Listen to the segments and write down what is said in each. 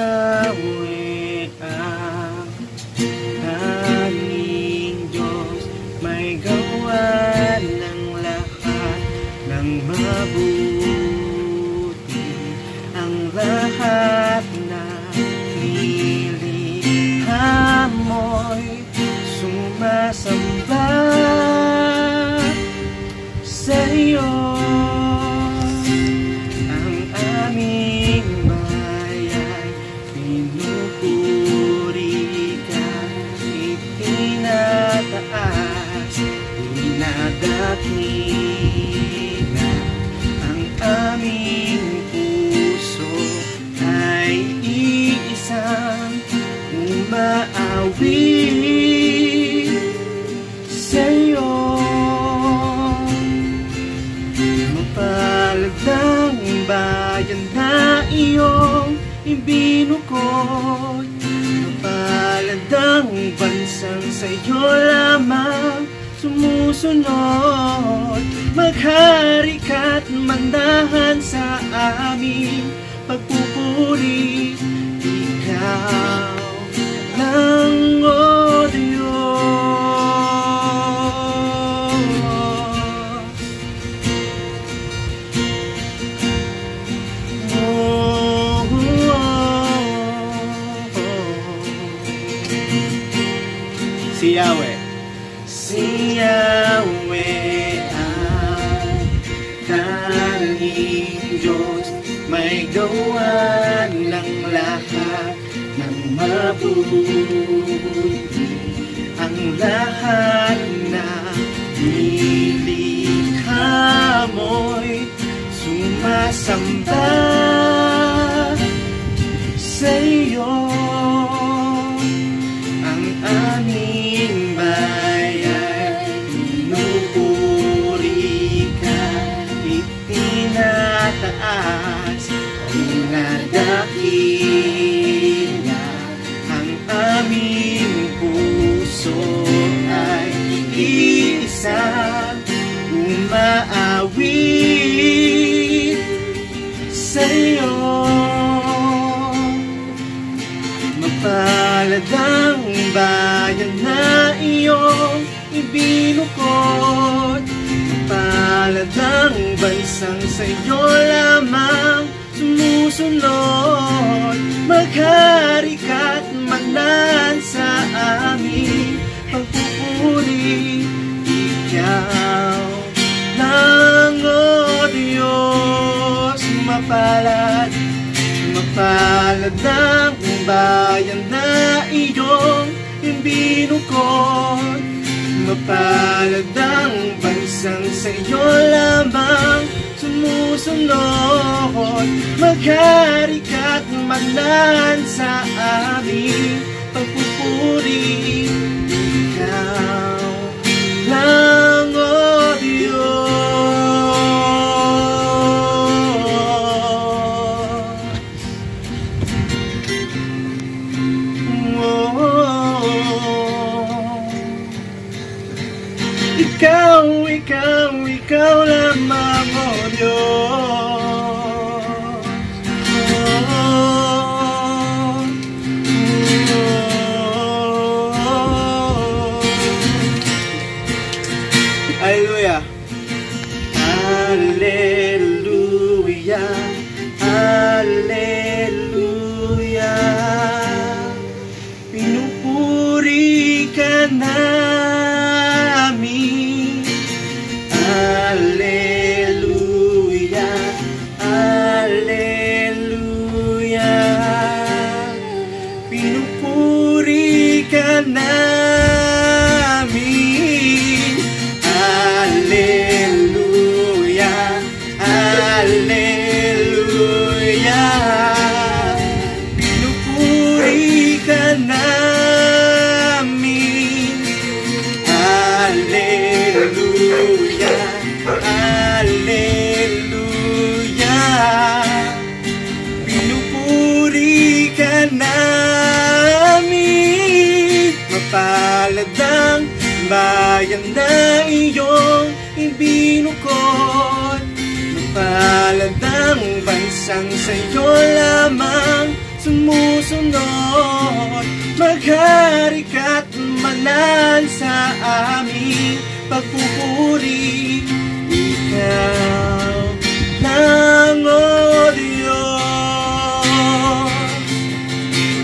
Yahweh ang tanging Diyos, may gawa ng lahat ng mabuti. Ang lahat na nilikha mo'y sumasamba sa iyo. Ang aming bayan, pinupuri ka, itinataas, dinadakila. Ang aming puso ay iisang umaawi sa iyo. Mapalad ang bayan na iyong ibinukod, mapalad ang bansang sa iyo lamang sumusunod. Maghari ka't mandahan sa aming pagpupuri, ikaw lang, O Diyos. Oh, oh, oh. Si Yahweh, si Yahweh ang tanging Diyos, may gawa ng lahat ng mabuti. Ang lahat na nilikha mo'y sumasamba sa iyo. Ang aming bayan, pinupuri ka, itinataas, dinadakila. Ang aming puso ay iisang umaawi sa iyo. Mapalad ang bayan na iyong ibinukod, mapalad ang bansang sa iyo lamang sumusunod. Maghari ka't mandan sa aming pagpupuri, ikaw lang, O Diyos. Mapalad, mapalad ang bayan na iyong ibinukod, mapalad ang bansang sa iyo lamang sumusunod. Maghari ka't mandan sa aming pagpupuri, ikaw lang, O Diyos. Oh, ikaw, ikaw, ikaw lamang, O Diyos. Hallelujah. Hallelujah. Hallelujah. Pinupuri ka namin. Hallelujah. Hallelujah. Pinupuri ka namin. Hallelujah. Hallelujah. Pinupuri ka namin. Hallelujah. Hallelujah. Pinupuri ka namin. Mapalad ang bayan na iyong ibinukod, mapalad ang bansang sa iyo lamang sumusunod. sumusunod. Maghari ka't manan sa aming pagpupuri. Ikaw lang, O Diyos.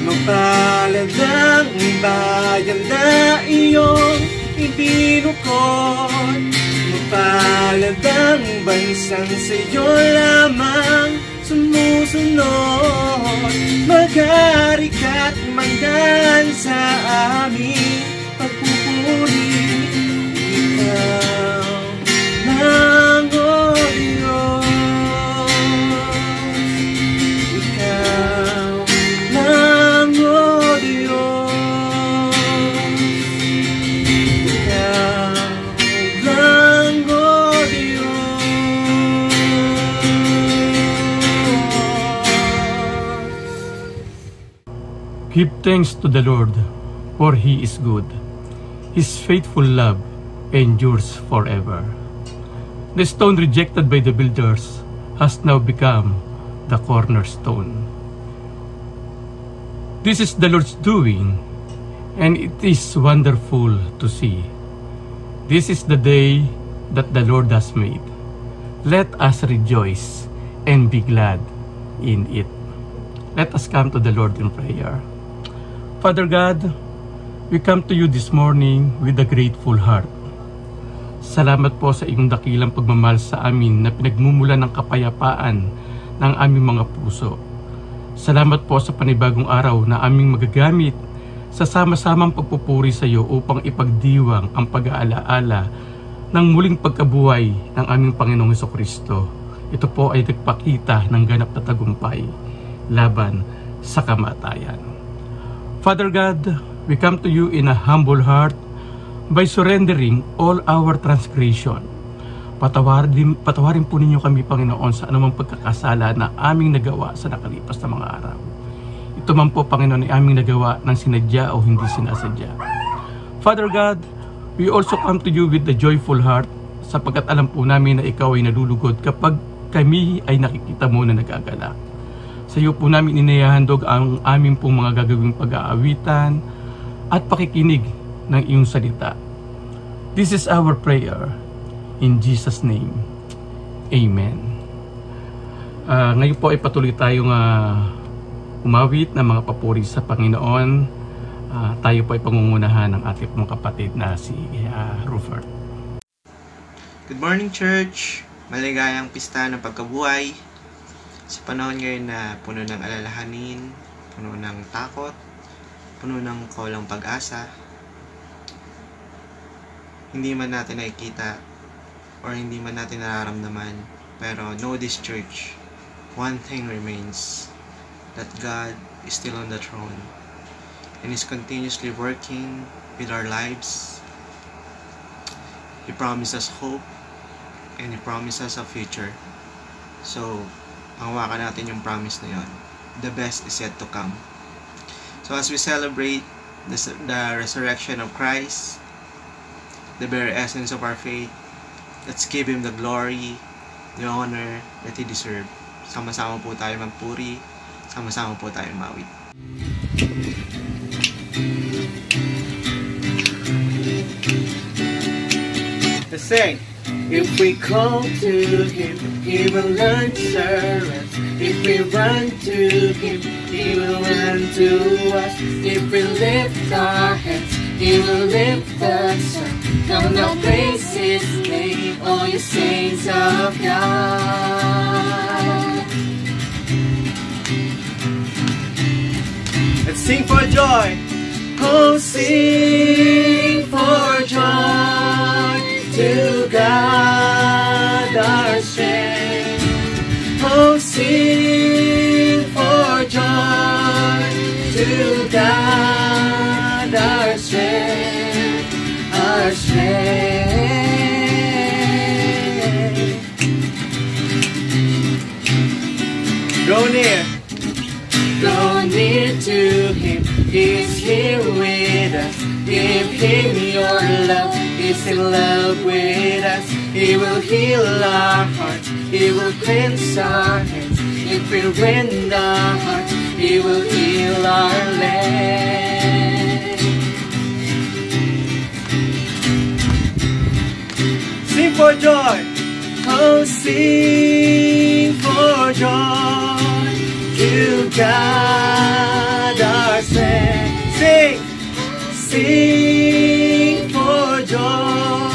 Mapalad ang bayan na iyong ibinukod. Mapalad ang bansang sa'yo lamang sumusunod. Maghari ka't manan sa aming pagpupuri. Ikaw lang, O Diyos. Ikaw lang, O Diyos. Ikaw lang, O Diyos. Give thanks to the Lord, for He is good. His faithful love endures forever. The stone rejected by the builders has now become the cornerstone. This is the Lord's doing, and it is wonderful to see. This is the day that the Lord has made. Let us rejoice and be glad in it. Let us come to the Lord in prayer. Father God, we come to you this morning with a grateful heart. Salamat po sa iyong dakilang pagmamahal sa amin na pinagmumulan ng kapayapaan ng aming mga puso. Salamat po sa panibagong araw na aming magagamit sa sama-samang pagpupuri sa iyo upang ipagdiwang ang pag-aalaala ng muling pagkabuhay ng aming Panginoong Hesukristo. Ito po ay nagpakita ng ganap na tagumpay laban sa kamatayan. Father God, we come to you in a humble heart by surrendering all our transgression. Patawarin po ninyo kami, Panginoon, sa anumang pagkakasala na aming nagawa sa nakalipas na mga araw. Ito man po, Panginoon, ay aming nagawa ng sinadya o hindi sinasadya. Father God, we also come to you with a joyful heart sapagkat alam po namin na ikaw ay nalulugod kapag kami ay nakikita mo na nagagalak. Sa iyo po namin inayahandog ang aming pong mga gagawing pag-aawitan at pakikinig ng iyong salita. This is our prayer. In Jesus' name, Amen. Ngayon po ay patuloy tayong umawit ng mga papuri sa Panginoon. Tayo po ay pangungunahan ng ating pong kapatid na si Rupert. Good morning, church! Maligayang pista ng pagkabuhay. Sa panahon ngayon na puno ng alalahanin, puno ng takot, puno ng kawalang pag-asa, hindi man natin nakikita or hindi man natin nararamdaman, pero know this, church, one thing remains, that God is still on the throne and is continuously working with our lives. He promises hope and He promises a future. So, panghawakan natin yung promise na yun. The best is yet to come. So as we celebrate the resurrection of Christ, the very essence of our faith, let's give Him the glory, the honor that He deserves. Sama-sama po tayo magpuri, sama-sama po tayo mawit. Let's sing! If we call to Him, He will answer us. If we run to Him, He will run to us. If we lift our hands, He will lift us up. Come now, praise His name, all you saints of God. Let's sing for joy. Oh, sing for joy to God our strength. Oh, sing for joy to God our strength, our strength. Go near to Him, He is here with us. Give Him your love, He's in love with us. He will heal our hearts, He will cleanse our hands. If we rend our hearts, He will heal for joy. Oh, sing for joy to God our strength. Sing, sing for joy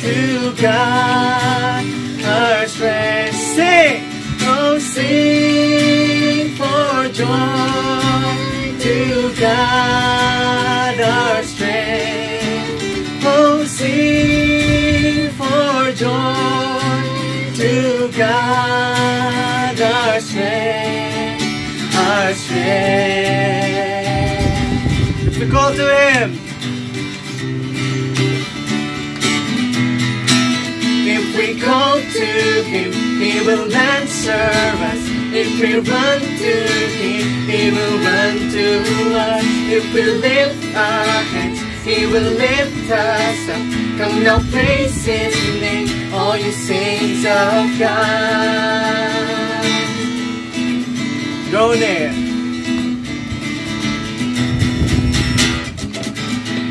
to God our strength. Sing, oh, sing for joy to God our strength. Oh, sing for joy to God our strength, our strength. We call to Him. If we call to Him, He will answer us. If we run to Him, He will run to us. If we lift our hands, He will lift us up. Come now, praise His name, all you saints of God. Go near.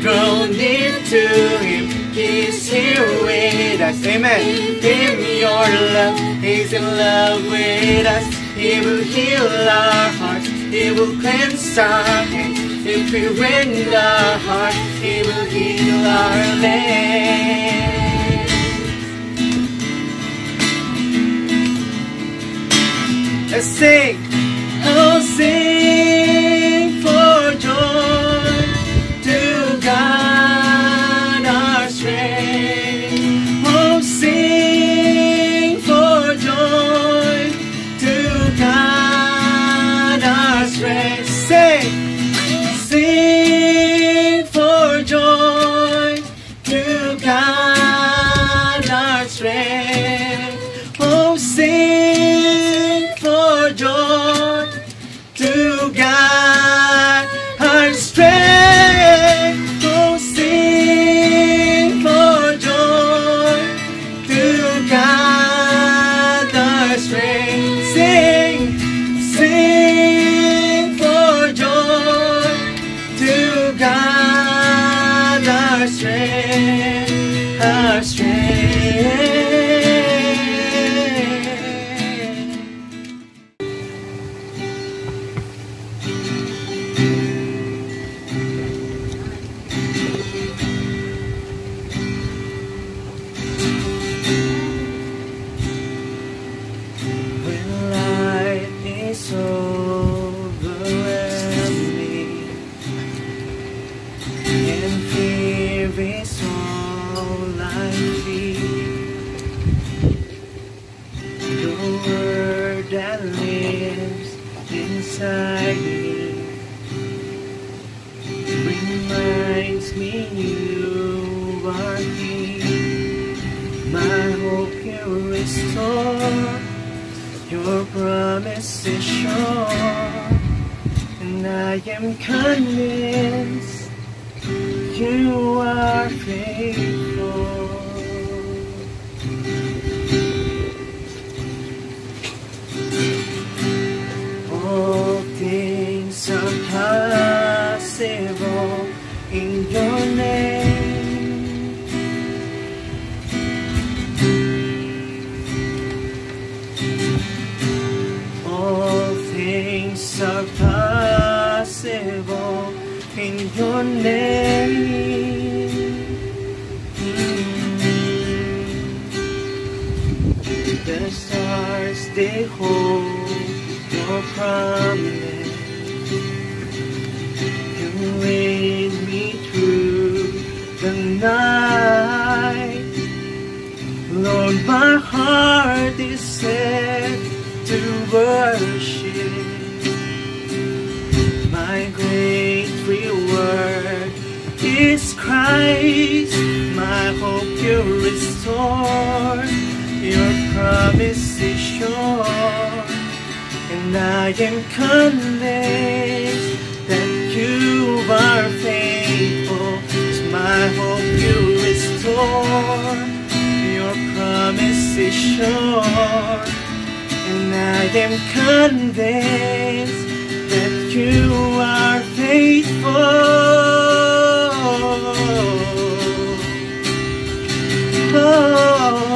Draw near to Him, He is here with us. Amen. Give me your love, He's in love with us. He will heal our hearts, He will cleanse our hands. If we rend our hearts, He will heal our land. Let's sing. Oh, sing for joy to God our strength. Oh, sing for joy to God our strength. Sing. Sing for joy to God our strength. Oh, sing for joy to God our strength. Oh, sing for joy to God our strength. Sing, sing for joy to God our strength, our strength. When life is overwhelming and fear is all I feel, the word that lives inside me reminds me you are here. My hope you restore, your promise is sure, and I am convinced you are faithful. All things are possible in your name. All things are possible in your name. The stars, they hold your promise. You lead me through the night. Lord, my heart is set to worship. My great reward is Christ. My hope you restore. Your promise is sure, and I am convinced that you are faithful. 'Cause my hope you restore. Your promise is sure, and I am convinced that you are faithful. Oh.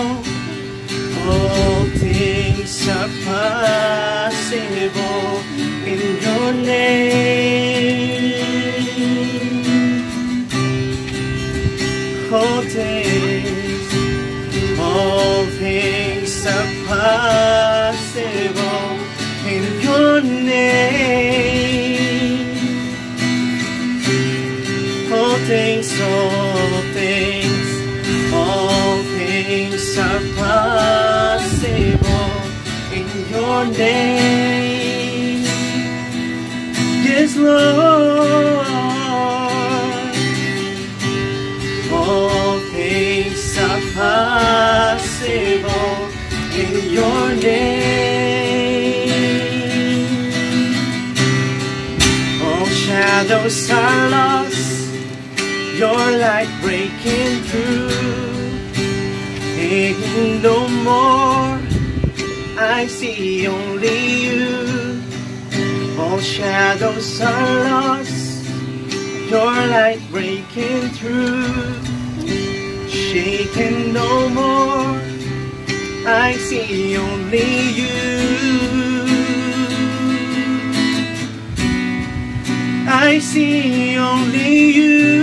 all things are possible in your name. Yes, Lord, all things are possible in your name. All shadows are lost, your light breaking through. And no more, I see only you. All shadows are lost, your light breaking through. Shaken no more, I see only you. I see only you.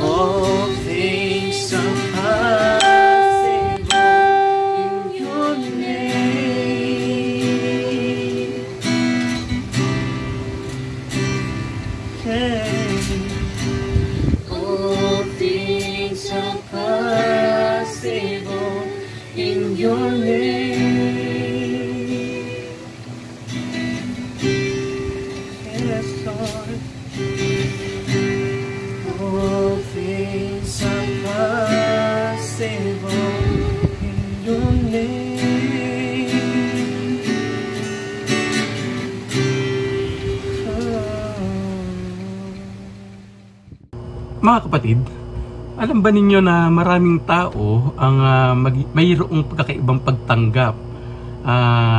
All things are possible in your name. All things are possible in your name. Yes, Lord. All things are possible in your name. Mga kapatid, alam ba ninyo na maraming tao ang mayroong pagkakaibang pagtanggap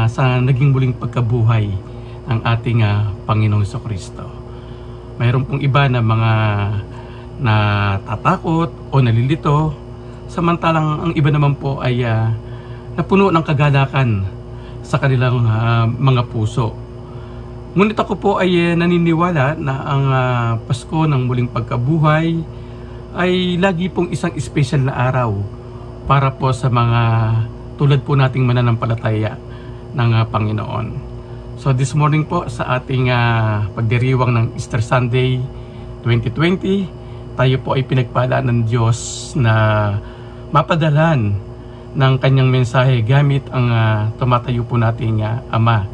sa naging muling pagkabuhay ng ating Panginoong Jesucristo? Mayroon pong iba na mga natatakot o nalilito, samantalang ang iba naman po ay napuno ng kagalakan sa kanilang mga puso. Ngunit ako po ay naniniwala na ang Pasko ng muling pagkabuhay ay lagi pong isang espesyal na araw para po sa mga tulad po nating mananampalataya ng Panginoon. So this morning po sa ating pagdiriwang ng Easter Sunday 2020, tayo po ay pinagpala ng Diyos na mapadalan ng kanyang mensahe gamit ang tumatayo po nating ama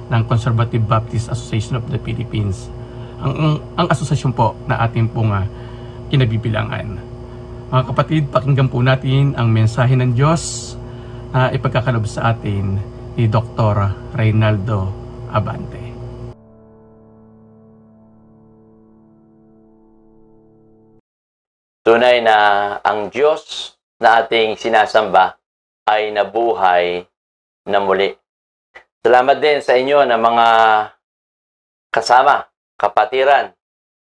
ng Conservative Baptist Association of the Philippines. Ang asosasyon po na ating pong kinabibilangan. Mga kapatid, pakinggan po natin ang mensahe ng Diyos na ipagkakalob sa atin ni Dr. Reynaldo Abante. Tunay na ang Diyos na ating sinasamba ay nabuhay na muli. Salamat din sa inyo na mga kasama, kapatiran,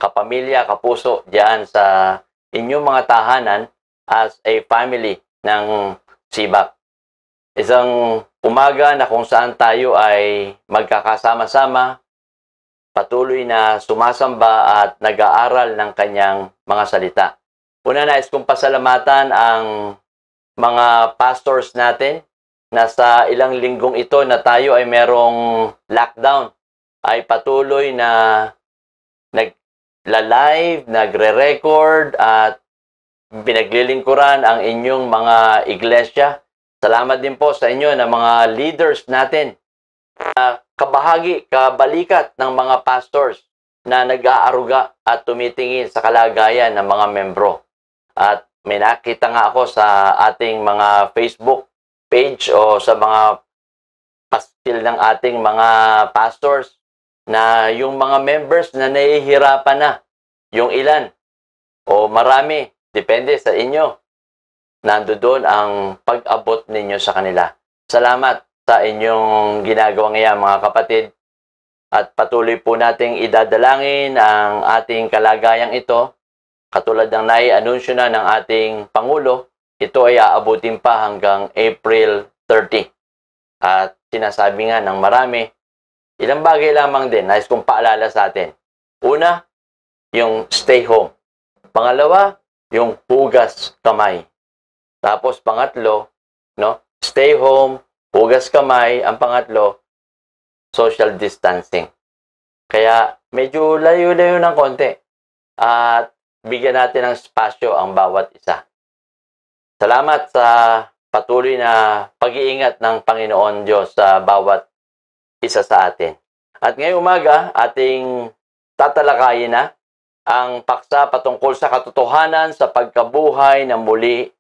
kapamilya, kapuso diyan sa inyong mga tahanan as a family ng Sibak. Isang umaga na kung saan tayo ay magkakasama-sama, patuloy na sumasamba at nag-aaral ng kanyang mga salita. Una, nais kong pasalamatan ang mga pastors natin na sa ilang linggong ito na tayo ay merong lockdown, ay patuloy na nagla-live, nagre-record at pinaglilingkuran ang inyong mga iglesia. Salamat din po sa inyo na mga leaders natin, kabahagi, kabalikat ng mga pastors na nag-aaruga at tumitingin sa kalagayan ng mga membro. At may nakita nga ako sa ating mga Facebook page o sa mga pastil ng ating mga pastors na yung mga members na nahihirapan na, yung ilan o marami, depende sa inyo, nandoon ang pag-abot ninyo sa kanila. Salamat sa inyong ginagawa ngayon mga kapatid, at patuloy po nating idadalangin ang ating kalagayang ito. Katulad ng nai-anunsyo na ng ating Pangulo, ito ay aabutin pa hanggang April 30. At sinasabi nga ng marami, ilang bagay lamang din, nais kong paalala sa atin. Una, yung stay home. Pangalawa, yung hugas kamay. Tapos pangatlo, no, stay home, hugas kamay. Ang pangatlo, social distancing. Kaya medyo layo-layo ng konti at bigyan natin ng espasyo ang bawat isa. Salamat sa patuloy na pag-iingat ng Panginoon Diyos sa bawat isa sa atin. At ngayong umaga, ating tatalakayin na ang paksa patungkol sa katotohanan sa pagkabuhay na muli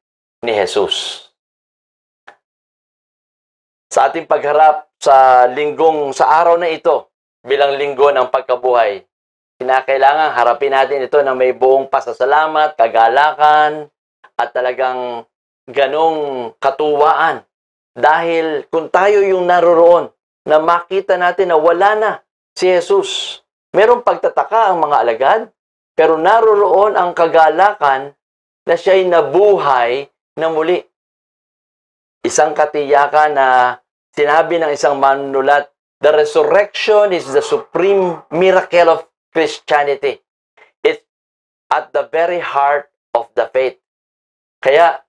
ni Jesus. Sa ating pagharap sa araw na ito, bilang linggo ng pagkabuhay, kinakailangan harapin natin ito na may buong pasasalamat, kagalakan, at talagang ganong katuwaan. Dahil kung tayo yung naroroon, na makita natin na wala na si Jesus, merong pagtataka ang mga alagad, pero naroroon ang kagalakan na siya'y nabuhay na muli. Isang katiyakan na sinabi ng isang manunulat, the resurrection is the supreme miracle of Christianity. It's at the very heart of the faith. Kaya,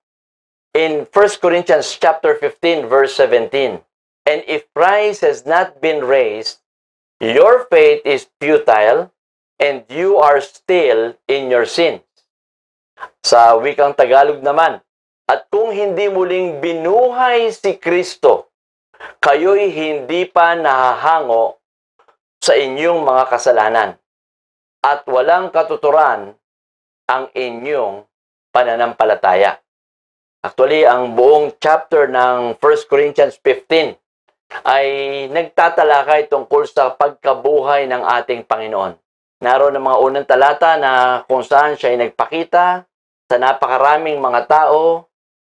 in 1 Corinthians chapter 15, verse 17, and if Christ has not been raised, your faith is futile, and you are still in your sins. Sa wikang Tagalog naman, at kung hindi muling binuhay si Kristo, kayo'y hindi pa nahahango sa inyong mga kasalanan at walang katuturan ang inyong pananampalataya. Actually, ang buong chapter ng 1 Corinthians 15 ay nagtatalakay tungkol sa pagkabuhay ng ating Panginoon. Naroon ang mga unang talata na kung saan siya ay nagpakita sa napakaraming mga tao.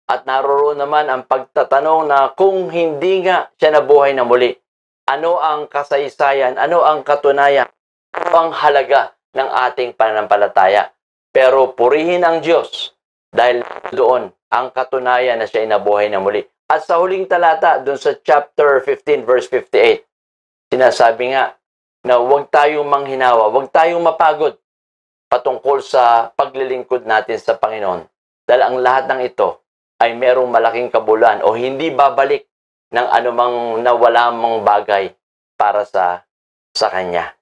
At naroroon naman ang pagtatanong na kung hindi nga siya nabuhay na muli, ano ang kasaysayan, ano ang katunayan, ano ang halaga ng ating pananampalataya. Pero purihin ang Diyos dahil doon ang katunayan na siya ay nabuhay na muli. At sa huling talata, doon sa chapter 15, verse 58, sinasabi nga na huwag tayong manghinawa, huwag tayong mapagod patungkol sa paglilingkod natin sa Panginoon. Dahil ang lahat ng ito ay merong malaking kabuluhan o hindi babalik ng anumang nawala mong bagay para sa Kanya.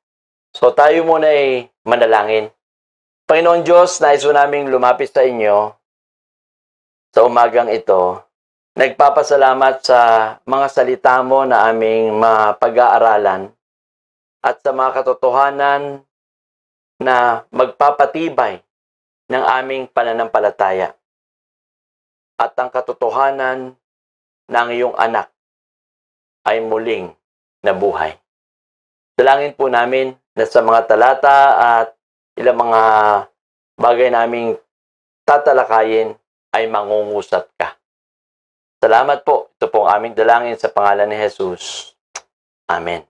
So tayo muna ay manalangin. Panginoon Diyos, nais mo naming lumapit sa inyo sa umagang ito. Nagpapasalamat sa mga salita mo na aming mapag-aaralan at sa mga katotohanan na magpapatibay ng aming pananampalataya. At ang katotohanan ng iyong anak ay muling nabuhay. Dalangin po namin na sa mga talata at ilang mga bagay naming tatalakayin ay mangungusap ka. Salamat po. Ito po ang aming dalangin sa pangalan ni Jesus. Amen.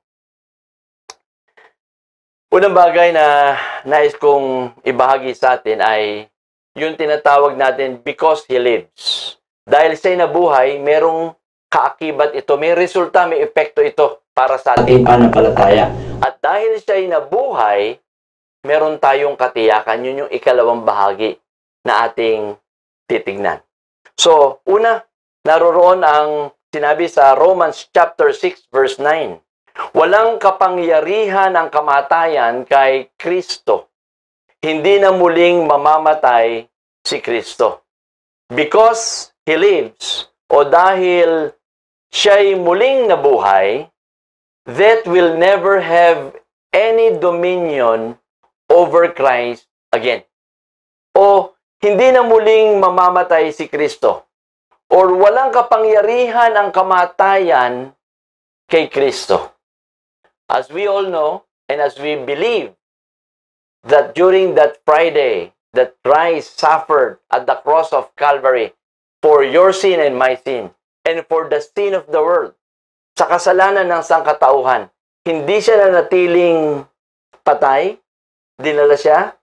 Unang bagay na nais kong ibahagi sa atin ay yung tinatawag natin because He lives. Dahil siya'y nabuhay, merong kaakibat ito, may resulta, may epekto ito para sa ating pananampalataya. At dahil siya'y nabuhay, meron tayong katiyakan. Yun yung ikalawang bahagi na ating titignan. So, una, naroroon ang sinabi sa Romans chapter 6 verse 9. Walang kapangyarihan ang kamatayan kay Kristo. Hindi na muling mamamatay si Kristo. Because He lives, o dahil siya'y muling nabuhay, that will never have any dominion over Christ again. O hindi na muling mamamatay si Kristo. Or walang kapangyarihan ang kamatayan kay Kristo. As we all know, and as we believe, that during that Friday, that Christ suffered at the cross of Calvary for your sin and my sin, and for the sin of the world, sa kasalanan ng sangkatauhan, hindi siya nanatiling patay, dinala siya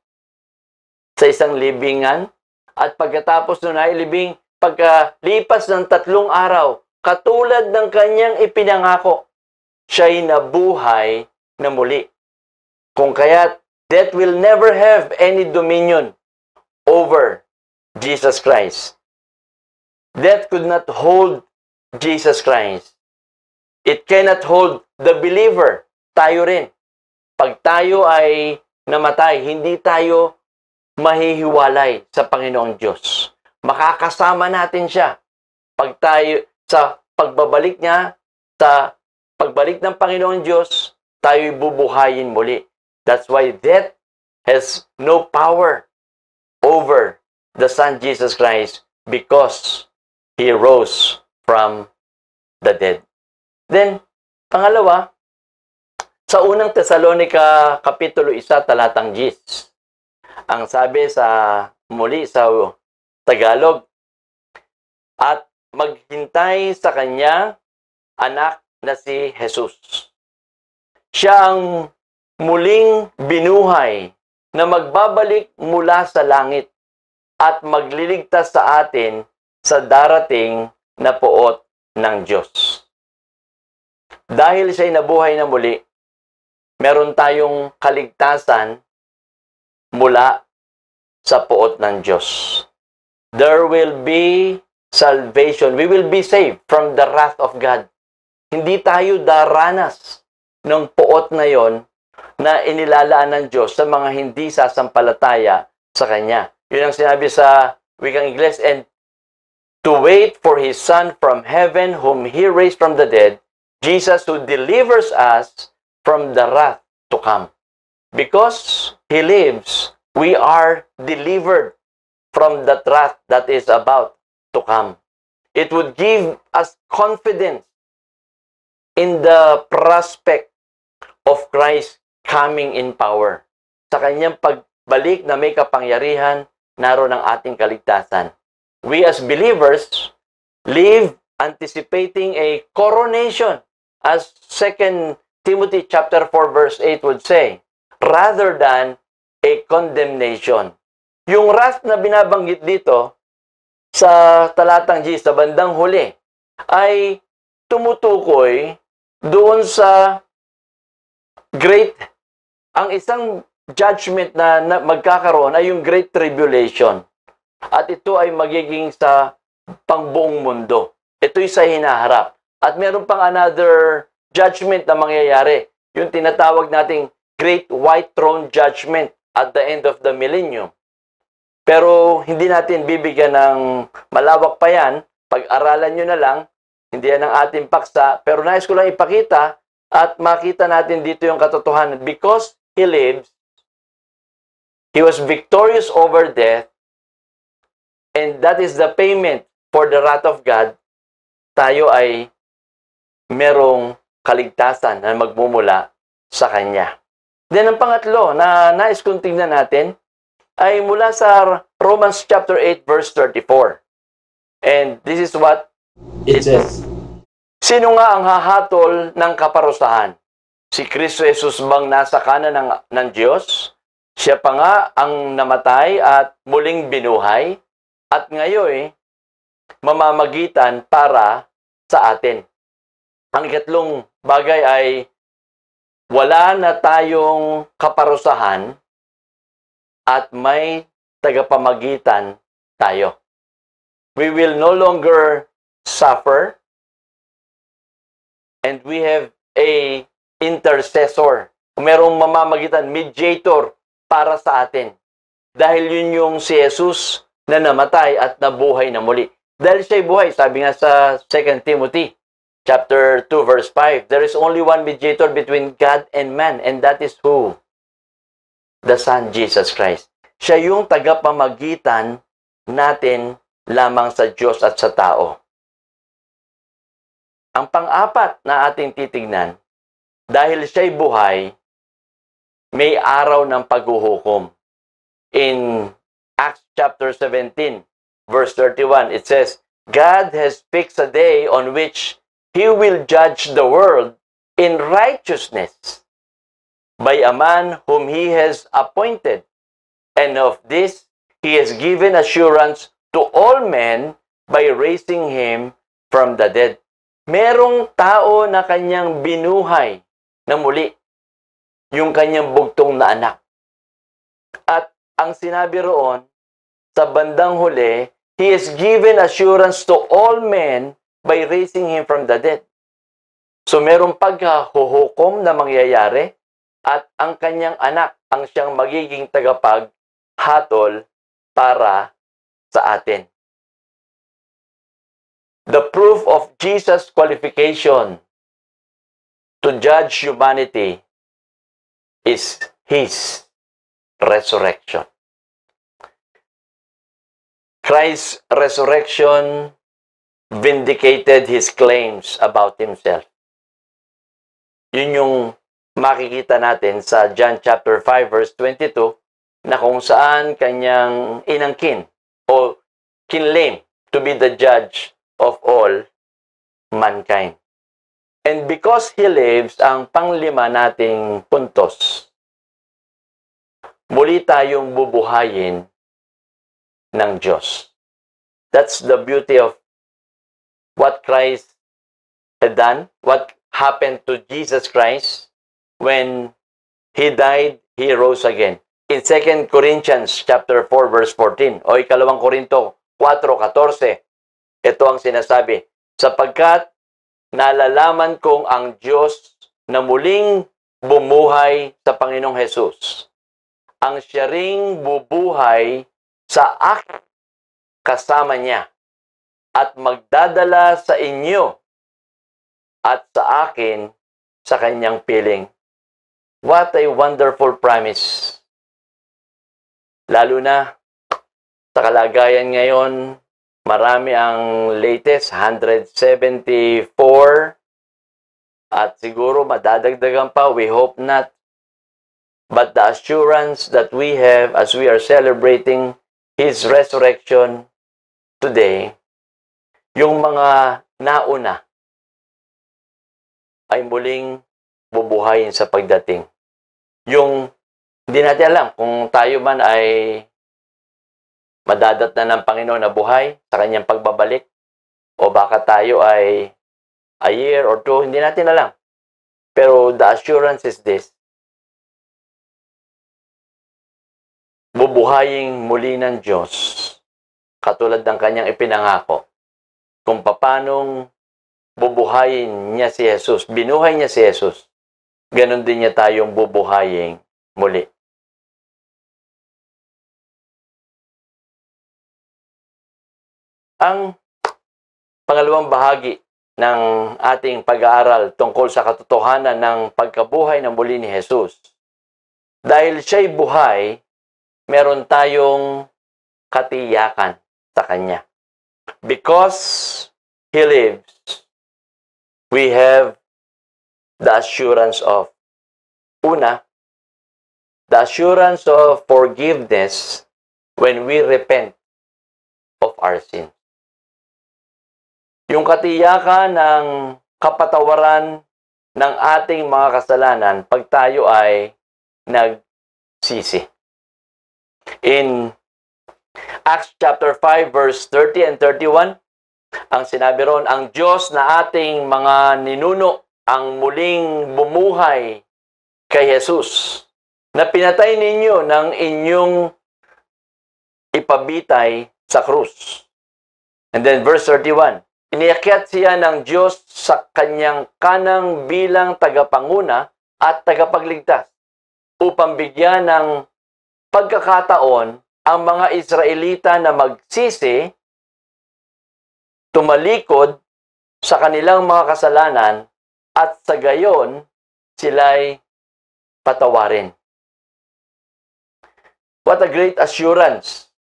sa isang libingan, at pagkatapos nun ay libing, pagkalipas ng 3 araw, katulad ng kanyang ipinangako, siya'y nabuhay na muli. Kung kaya't death will never have any dominion over Jesus Christ. Death could not hold Jesus Christ. It cannot hold the believer. Tayo rin. Pag tayo ay namatay, hindi tayo mahihiwalay sa Panginoong Diyos. Makakasama natin siya. Pag tayo, sa pagbabalik niya, sa pagbalik ng Panginoong Diyos, tayo'y bubuhayin muli. That's why death has no power over the Son Jesus Christ because He rose from the dead. Then, pangalawa, sa unang Tesalonica Kapitulo 1, talatang 10, ang sabi sa muli sa Tagalog, at maghintay sa kanya anak na si Jesus. Siya ang muling binuhay na magbabalik mula sa langit at magliligtas sa atin sa darating na poot ng Diyos. Dahil siya'y nabuhay na muli, meron tayong kaligtasan mula sa poot ng Diyos. There will be salvation. We will be saved from the wrath of God. Hindi tayo daranas ng poot na yon na inilalaan ng Diyos sa mga hindi sasampalataya sa Kanya. Yun ang sinabi sa wikang Ingles, and to wait for His Son from heaven, whom He raised from the dead, Jesus, who delivers us from the wrath to come. Because He lives, we are delivered from the wrath that is about to come. It would give us confidence in the prospect of Christ coming in power. Sa kanyang pagbalik na may kapangyarihan, naroon ang ating kaligtasan. We as believers live anticipating a coronation, as 2 Timothy chapter 4 verse 8 would say, rather than a condemnation. Yung wrath na binabanggit dito sa talatang G, sa bandang huli, ay tumutukoy doon sa ang isang judgment na magkakaroon ay yung Great Tribulation. At ito ay magiging sa pangbuong mundo. Ito'y sa hinaharap. At meron pang another judgment na mangyayari. Yung tinatawag nating Great White Throne Judgment at the end of the millennium. Pero hindi natin bibigyan ng malawak pa yan. Pag-aralan nyo na lang, hindi yan ang ating paksa. Pero nais ko lang ipakita at makita natin dito yung katotohanan. Because He lives, He was victorious over death, and that is the payment for the wrath of God. Tayo ay merong kaligtasan na magmumula sa Kanya. Then ang pangatlo na nais kong tingnan natin ay mula sa Romans chapter 8 verse 34. And this is what it says. Sino nga ang hahatol ng kaparusahan? Si Kristo Jesus bang nasa kanan ng Diyos? Siya pa nga ang namatay at muling binuhay at ngayon mamamagitan para sa atin. Ang ikatlong bagay ay wala na tayong kaparusahan at may tagapamagitan tayo. We will no longer suffer, and we have a intercessor. Merong mamamagitan, mediator para sa atin. Dahil yun yung si Jesus na namatay at nabuhay na muli. Dahil siya'y buhay, sabi nga sa 2 Timothy chapter 2 verse 5, there is only one mediator between God and man, and that is who? The Son, Jesus Christ. Siya yung tagapamagitan natin lamang sa Diyos at sa tao. Ang pang-apat na ating titignan, dahil siya'y buhay, may araw ng paghuhukom. In Acts chapter 17, verse 31, it says, God has fixed a day on which He will judge the world in righteousness by a man whom He has appointed. And of this, He has given assurance to all men by raising Him from the dead. Merong tao na kanyang binuhay na muli, yung kanyang bugtong na anak. At ang sinabi roon, sa bandang huli, He has given assurance to all men by raising Him from the dead. So merong paghahuhukom na mangyayari at ang kanyang anak ang siyang magiging tagapaghatol para sa atin. The proof of Jesus' qualification to judge humanity is His resurrection. Christ's resurrection vindicated His claims about Himself. Yun yung makikita natin sa John chapter 5 verse 22 na kung saan kanyang inangkin o kinlaim to be the judge of all mankind. And because He lives, ang panglima nating puntos, muli tayong bubuhayin ng Diyos. That's the beauty of what Christ had done, what happened to Jesus Christ when He died, He rose again. In 2 Corinthians chapter 4 verse 14 o ikalawang Korinto 4:14, ito ang sinasabi, sapagkat nalalaman kong ang Diyos na muling bumuhay sa Panginoong Hesus, ang siya ring bubuhay sa akin kasama niya at magdadala sa inyo at sa akin sa kanyang piling. What a wonderful promise. Lalo na sa kalagayan ngayon, marami ang latest, 174, at siguro madadagdagan pa, we hope not. But the assurance that we have as we are celebrating His resurrection today, yung mga nauna ay muling bubuhayin sa pagdating. Yung hindi natin alam kung tayo man ay madadat na ng Panginoon na buhay sa kanyang pagbabalik o baka tayo ay a year or two, hindi natin alam. Pero the assurance is this. Bubuhayin muli ng Diyos katulad ng kanyang ipinangako kung papanong bubuhayin niya si Jesus, binuhay niya si Jesus, ganon din niya tayong bubuhayin muli. Ang pangalawang bahagi ng ating pag-aaral tungkol sa katotohanan ng pagkabuhay ng muli ni Jesus. Dahil siya'y buhay, meron tayong katiyakan sa Kanya. Because He lives, we have the assurance of, una, the assurance of forgiveness when we repent of our sins. Yung katiyakan ng kapatawaran ng ating mga kasalanan pag tayo ay nagsisi. In Acts chapter 5 verse 30 and 31, ang sinabi ron, ang Diyos na ating mga ninuno ang muling bumuhay kay Jesus, na pinatay ninyo ng inyong ipabitay sa krus. And then verse 31, iniakyat siya ng Diyos sa kanyang kanang bilang tagapanguna at tagapagligtas upang bigyan ng pagkakataon ang mga Israelita na magsisi, tumalikod sa kanilang mga kasalanan at sa gayon sila'y patawarin. What a great assurance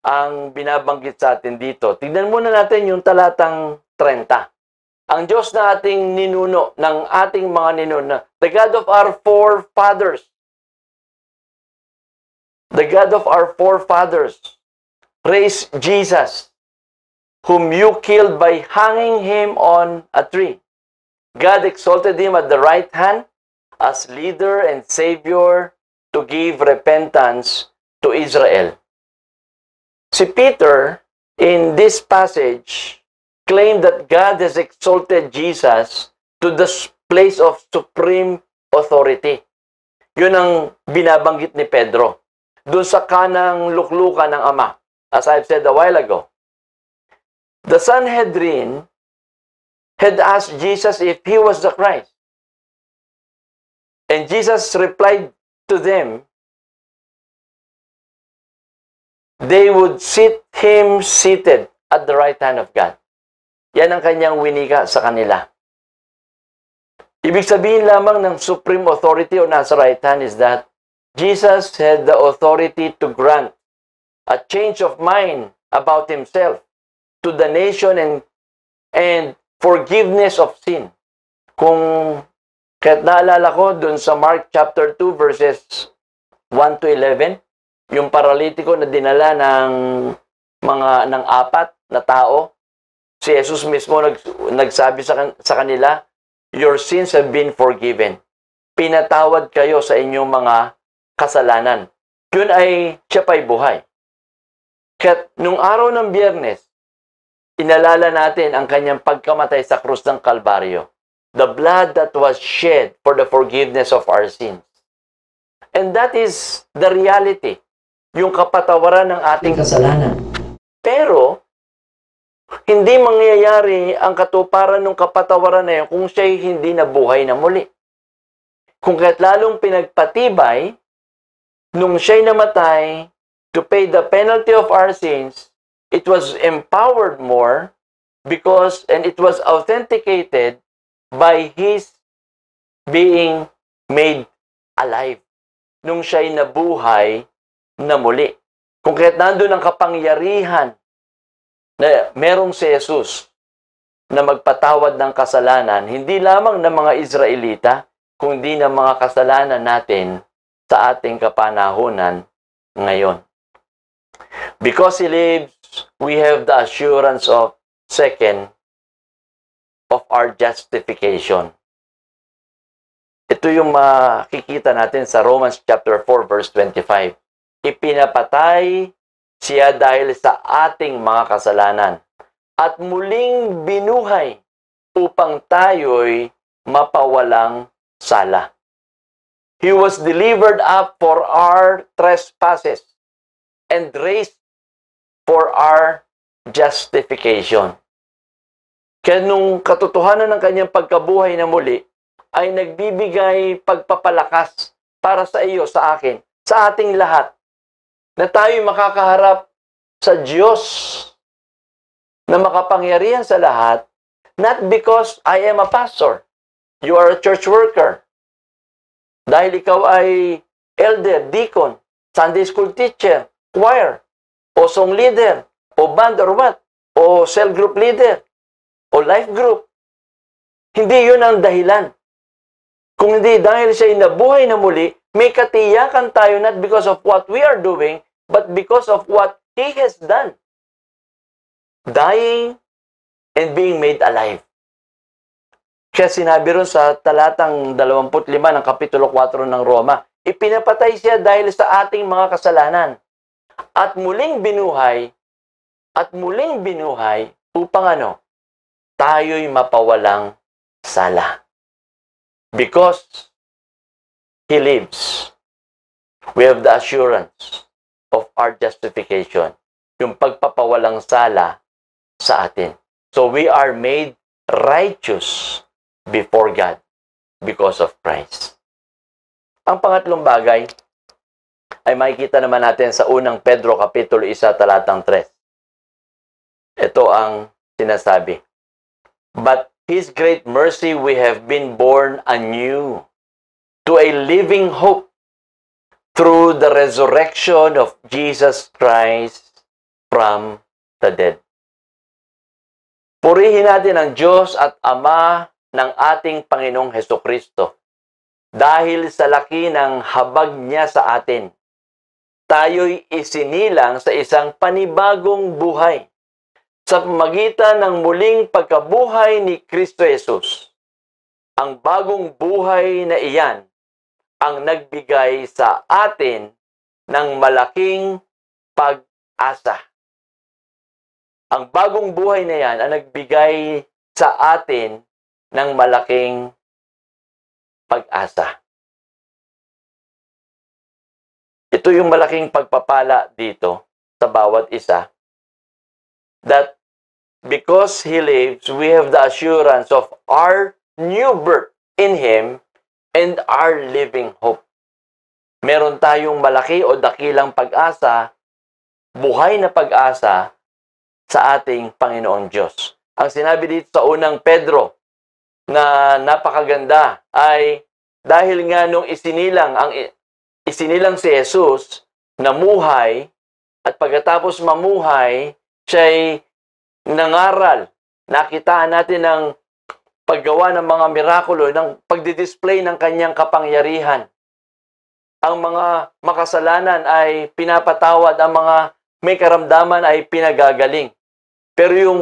ang binabanggit sa atin dito. Tignan muna natin yung talatang 30. Ang Diyos na ating ninuno, ng ating mga ninuno, the God of our forefathers, the God of our forefathers, raised Jesus, whom you killed by hanging Him on a tree. God exalted Him at the right hand as leader and Savior to give repentance to Israel. Si Peter, in this passage, claimed that God has exalted Jesus to the place of supreme authority. Yun ang binabanggit ni Pedro doon sa kanang luklukan ng Ama, as I've said a while ago. The Sanhedrin had asked Jesus if he was the Christ. And Jesus replied to them, they would sit him seated at the right hand of God. Yan ang kanyang winika sa kanila. Ibig sabihin lamang ng supreme authority o nasa right hand is that Jesus had the authority to grant a change of mind about himself to the nation and forgiveness of sin. Kung kahit naalala ko dun sa Mark chapter 2 verses 1 to 11, yung paralitiko na dinala ng ng apat na tao, si Jesus mismo nagsabi sa kanila, your sins have been forgiven. Pinatawad kayo sa inyong mga kasalanan. Yun ay siya pa'y buhay. Kaya nung araw ng Biyernes, inalala natin ang kanyang pagkamatay sa krus ng Kalbaryo. The blood that was shed for the forgiveness of our sins. And that is the reality. Yung kapatawaran ng ating kasalanan. Pero, hindi mangyayari ang katuparan ng kapatawaran na yun kung siya'y hindi nabuhay na muli. Kung kaya't lalong pinagpatibay, nung siya'y namatay to pay the penalty of our sins, it was empowered more because, and it was authenticated by His being made alive. Nung siya'y nabuhay na muli. Kung kaya't nandun ang kapangyarihan na merong si Jesus na magpatawad ng kasalanan, hindi lamang ng mga Israelita, kundi ng mga kasalanan natin sa ating kapanahunan ngayon. Because He lives, we have the assurance of of our justification. Ito yung makikita natin sa Romans chapter 4 verse 25. Ipinapatay siya dahil sa ating mga kasalanan at muling binuhay upang tayo'y mapawalang sala. He was delivered up for our trespasses and raised for our justification. Kaya nung katotohanan ng kanyang pagkabuhay na muli, ay nagbibigay pagpapalakas para sa iyo, sa akin, sa ating lahat, na tayo'y makakaharap sa Diyos na makapangyarihan sa lahat, not because I am a pastor, you are a church worker, dahil ikaw ay elder, deacon, Sunday school teacher, choir, o song leader, o band or what, o cell group leader, o life group. Hindi yun ang dahilan. Kung hindi dahil siya'y nabuhay na muli, may katiyakan tayo not because of what we are doing, but because of what He has done. Dying and being made alive. Kaya sinabi ron sa talatang 25 ng Kapitulo 4 ng Roma, ipinapatay siya dahil sa ating mga kasalanan. At muling binuhay upang tayo'y mapawalang sala. Because He lives, we have the assurance of our justification. Yung pagpapawalang sala sa atin. So we are made righteous before God because of Christ. Ang pangatlong bagay ay makikita naman natin sa unang Pedro Kapitulo 1 talatang 3. Ito ang sinasabi. But His great mercy we have been born anew to a living hope through the resurrection of Jesus Christ from the dead. Purihin natin ang Diyos at Ama ng ating Panginoong Hesukristo. Dahil sa laki ng habag niya sa atin, tayo'y isinilang sa isang panibagong buhay sa pamamagitan ng muling pagkabuhay ni Kristo Jesus. Ang bagong buhay na iyan ang nagbigay sa atin ng malaking pag-asa. Ang bagong buhay na yan ang nagbigay sa atin ng malaking pag-asa. Ito yung malaking pagpapala dito sa bawat isa, that because He lives, we have the assurance of our new birth in Him and our living hope. Meron tayong malaki o dakilang pag-asa, buhay na pag-asa sa ating Panginoong Diyos. Ang sinabi dito sa unang Pedro na napakaganda ay dahil nga nung isinilang si Jesus, namuhay, at pagkatapos mamuhay, siya'y nangaral. Nakitaan natin ang paggawa ng mga mirakulo, ng pagdidisplay ng kanyang kapangyarihan. Ang mga makasalanan ay pinapatawad, ang mga may karamdaman ay pinagagaling. Pero yung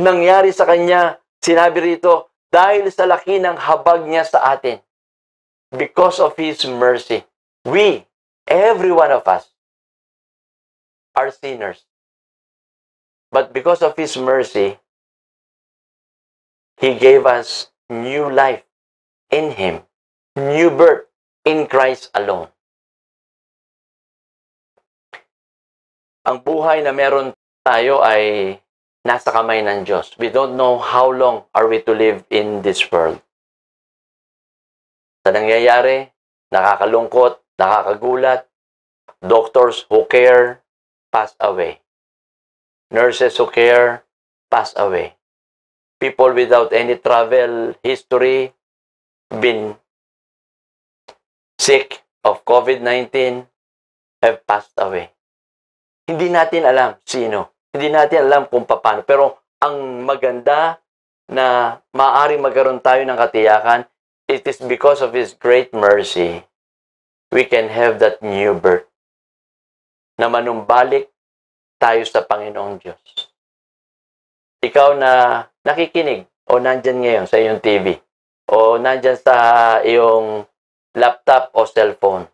nangyari sa kanya, sinabi rito, dahil sa laki ng habag niya sa atin, because of His mercy, we, every one of us, are sinners. But because of His mercy, He gave us new life in Him, new birth in Christ alone. Ang buhay na meron tayo ay nasa kamay ng Diyos. We don't know how long are we to live in this world. Sa nangyayari, nakakalungkot, nakakagulat, doctors who care, pass away. Nurses who care, pass away. People without any travel history, been sick of COVID-19, have passed away. Hindi natin alam sino. Hindi natin alam kung paano. Pero ang maganda na maaaring magkaroon tayo ng katiyakan, it is because of His great mercy, we can have that new birth. Na manumbalik tayo sa Panginoong Diyos. Ikaw na nakikinig o nandyan ngayon sa iyong TV o nandyan sa iyong laptop o cellphone,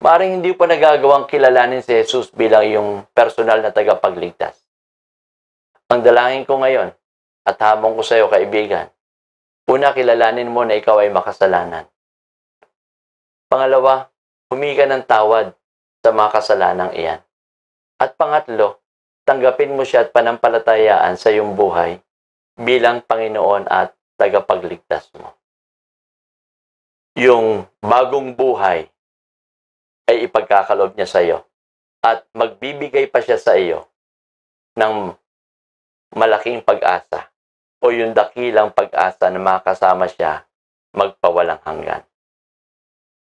maaaring hindi pa nagagawang kilalanin si Jesus bilang yung personal na tagapagligtas. Ang dalangin ko ngayon at hamon ko sa iyo, kaibigan, una, kilalanin mo na ikaw ay makasalanan. Pangalawa, humingi ka ng tawad sa mga kasalanang iyan. At pangatlo, tanggapin mo siya at panampalatayaan sa iyong buhay bilang Panginoon at tagapagligtas mo. Yung bagong buhay ay ipagkakalob niya sa iyo at magbibigay pa siya sa iyo ng malaking pag-asa o yung dakilang pag-asa na makasama siya magpawalang hanggan.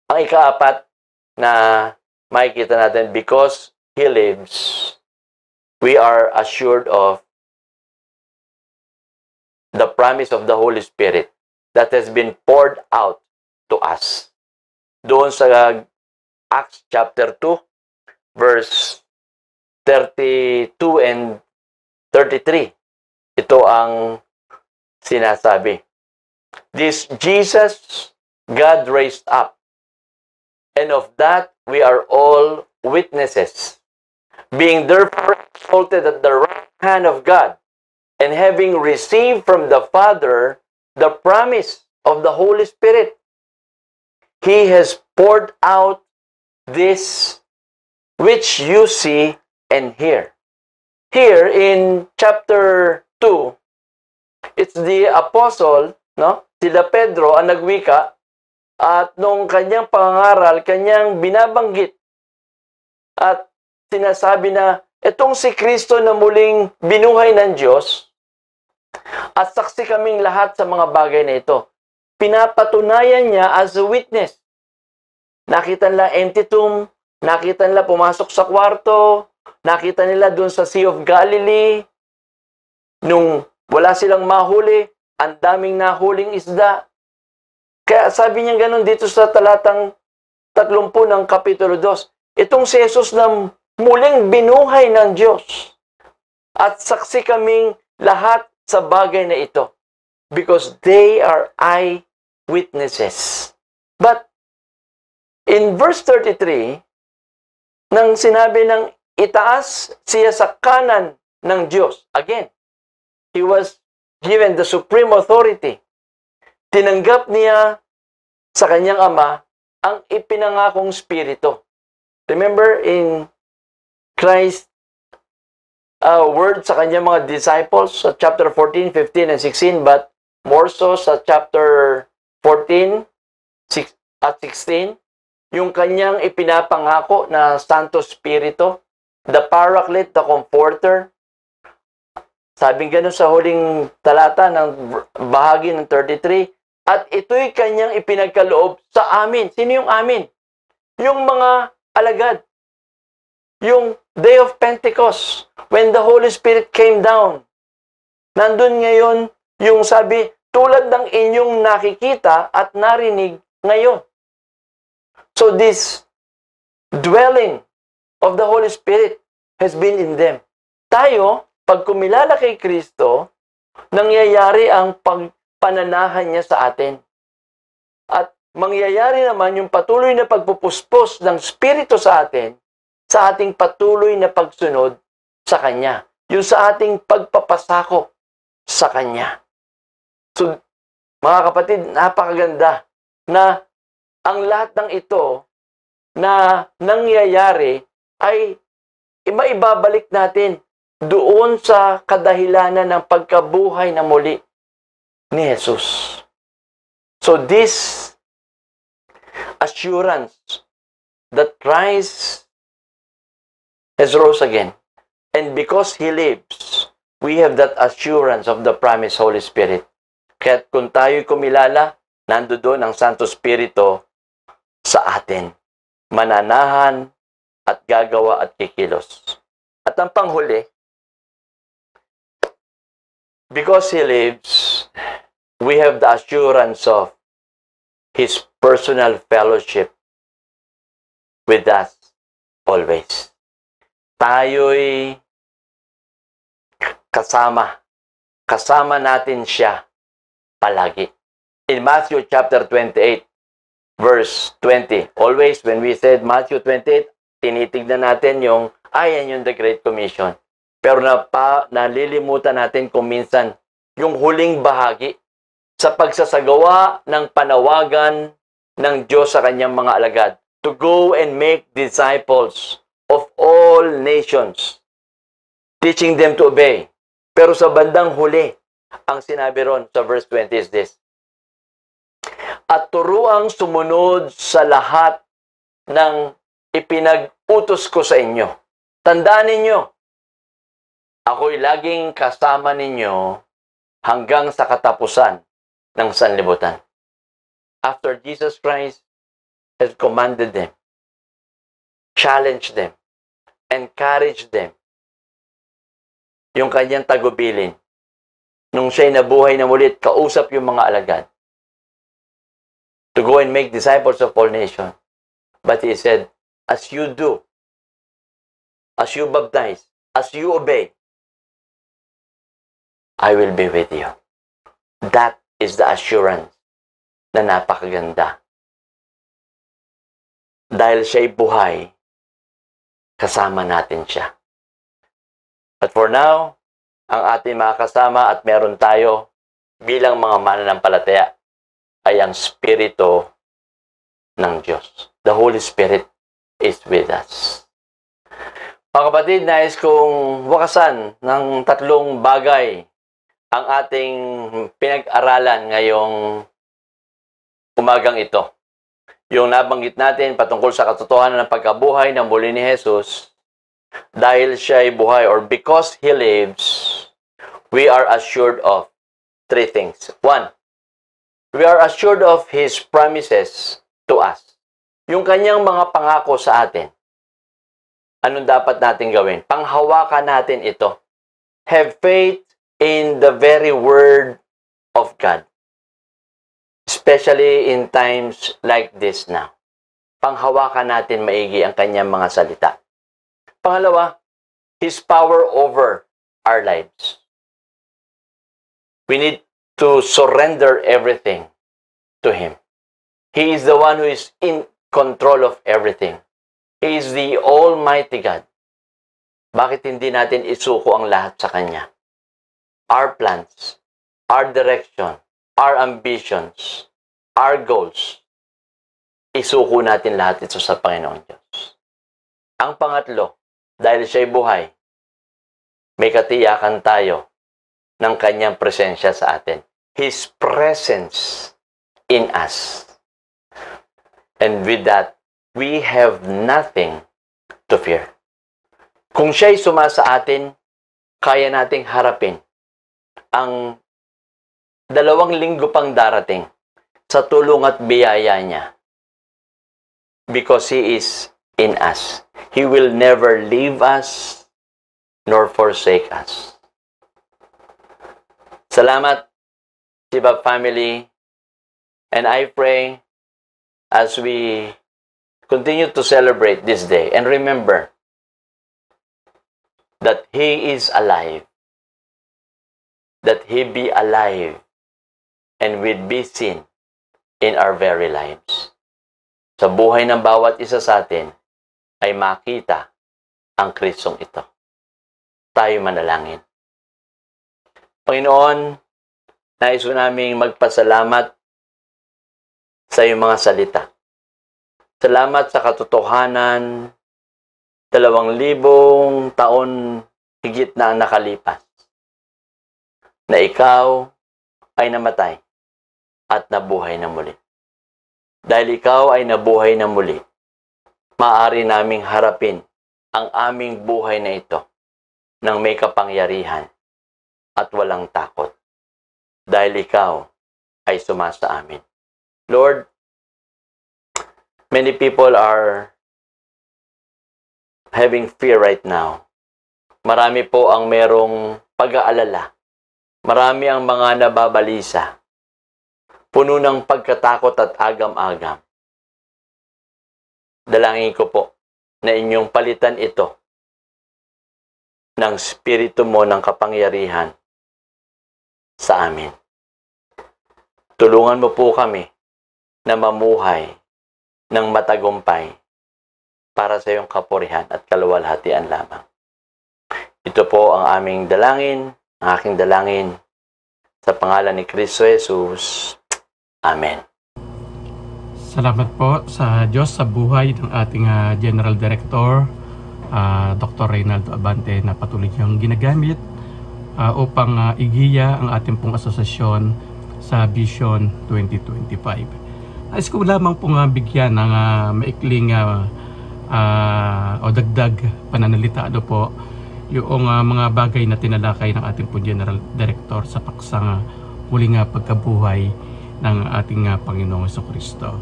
Ang ikaapat na makikita natin, because He lives, we are assured of the promise of the Holy Spirit that has been poured out to us. Doon sa Acts chapter 2, verse 32 and 33. Ito ang sinasabi. This Jesus God raised up, and of that we are all witnesses. Being therefore exalted at the right hand of God, and having received from the Father the promise of the Holy Spirit, He has poured out this which you see and hear. Here in chapter 2, it's the apostle, no? Sila Pedro ang nagwika, at nung kanyang pangaral, kanyang binabanggit at sinasabi na itong si Kristo na muling binuhay ng Diyos at saksi kaming lahat sa mga bagay na ito. Pinapatunayan niya as a witness. Nakita nila empty tomb, nakita nila pumasok sa kwarto, nakita nila doon sa Sea of Galilee, nung wala silang mahuli, ang daming nahuling isda. Kaya sabi niya ganun dito sa talatang 30 ng Kapitulo 2, itong si Jesus na muling binuhay ng Diyos at saksi kaming lahat sa bagay na ito because they are eyewitnesses. But in verse 33, nang sinabi ng itaas siya sa kanan ng Diyos, again, He was given the supreme authority. Tinanggap niya sa kanyang Ama ang ipinangakong Espiritu. Remember in Christ word sa kanyang mga disciples sa chapter 14, 15, and 16, but more so sa chapter 14 at 16, yung kanyang ipinapangako na Santo Espiritu, the Paraclete, the Comforter. Sabing gano'n sa huling talata ng bahagi ng 33, at ito'y kanyang ipinagkaloob sa amin. Sino yung amin? Yung mga alagad. Yung Day of Pentecost, when the Holy Spirit came down. Nandun ngayon yung sabi, tulad ng inyong nakikita at narinig ngayon. So this dwelling of the Holy Spirit has been in them. Tayo, pag kumilala kay Kristo, nangyayari ang pagpananahan niya sa atin. At mangyayari naman yung patuloy na pagpupuspos ng Espiritu sa atin sa ating patuloy na pagsunod sa Kanya. Yung sa ating pagpapasako sa Kanya. So, mga kapatid, napakaganda na ang lahat ng ito na nangyayari ay maibabalik natin doon sa kadahilanan ng pagkabuhay na muli ni Jesus. So this assurance that Christ has rose again, and because He lives, we have that assurance of the promised Holy Spirit. Kaya kung tayo'y kumilala, nandoon ang Santo Espiritu sa atin. Mananahan at gagawa at kikilos. At ang panghuli, because He lives, we have the assurance of His personal fellowship with us always. Tayo'y kasama natin siya palagi. In Matthew chapter 28, verse 20, always when we said Matthew 28, tinitignan natin yung, ayan yung the Great Commission. Pero nalilimutan natin kung minsan yung huling bahagi sa pagsasagawa ng panawagan ng Diyos sa kanyang mga alagad to go and make disciples of all nations, teaching them to obey. Pero sa bandang huli, ang sinabi ron sa verse 20 is this, at turuang sumunod sa lahat ng ipinag-utos ko sa inyo. Tandaan ninyo, ako'y laging kasama ninyo hanggang sa katapusan ng sanlibutan. After Jesus Christ has commanded them, challenged them, encouraged them, yung kanyang tagubilin, nung siya'y nabuhay na mulit, kausap yung mga alagad, to go and make disciples of all nations. But He said, as you do, as you baptize, as you obey, I will be with you. That is the assurance na napakaganda. Dahil siya'y buhay, kasama natin siya. But for now, ang ating mga kasama at meron tayo bilang mga mananampalataya ay ang Espiritu ng Diyos. The Holy Spirit is with us. Mga kapatid, nais kong wakasan ng tatlong bagay ang ating pinag-aralan ngayong umagang ito. Yung nabanggit natin patungkol sa katotohanan ng pagkabuhay ng muli ni Jesus, dahil siya ay buhay or because He lives, we are assured of three things. One, we are assured of His promises to us. Yung kanyang mga pangako sa atin. Anong dapat natin gawin? Panghawakan natin ito. Have faith in the very word of God. Especially in times like this now. Panghawakan natin maigi ang kanyang mga salita. Pangalawa, His power over our lives. We need to surrender everything to Him. He is the one who is in control of everything. He is the Almighty God. Bakit hindi natin isuko ang lahat sa Kanya? Our plans, our direction, our ambitions, our goals, isuko natin lahat ito sa Panginoon Diyos. Ang pangatlo, dahil siya'y buhay, may katiyakan tayo ng kanyang presensya sa atin. His presence in us. And with that, we have nothing to fear. Kung siya'y sumasa atin, kaya nating harapin ang 2 linggo pang darating sa tulong at biyaya niya. Because He is in us. He will never leave us nor forsake us. Salamat, Sibab family. And I pray as we continue to celebrate this day and remember that He is alive. That He be alive and will be seen in our very lives. Sa buhay ng bawat isa sa atin ay makita ang Kristong ito. Tayo manalangin. Panginoon, nais ko naming magpasalamat sa iyong mga salita. Salamat sa katotohanan, 2,000 taon higit na ang nakalipas, na ikaw ay namatay at nabuhay na muli. Dahil ikaw ay nabuhay na muli, maaari naming harapin ang aming buhay na ito ng may kapangyarihan at walang takot. Dahil ikaw ay sumasa amin. Lord, many people are having fear right now. Marami po ang merong pag-aalala. Marami ang mga nababalisa. Puno ng pagkatakot at agam-agam. Dalangin ko po na inyong palitan ito ng Espiritu mo ng kapangyarihan sa amin. Tulungan mo po kami na mamuhay ng matagumpay para sa iyong kapurihan at kaluwalhatian lamang. Ito po ang aming dalangin, ang aking dalangin, sa pangalan ni Kristo Jesus. Amen. Salamat po sa Diyos sa buhay ng ating General Director, Dr. Reynaldo Abante, na patuloy niyang ginagamit upang igiya ang ating pong asosasyon sa Vision 2025. Nais ko lamang pong bigyan ng maikling o dagdag pananalita po yung mga bagay na tinalakay ng ating pong General Director sa paksang huling pagkabuhay ng ating Panginoong Jesucristo.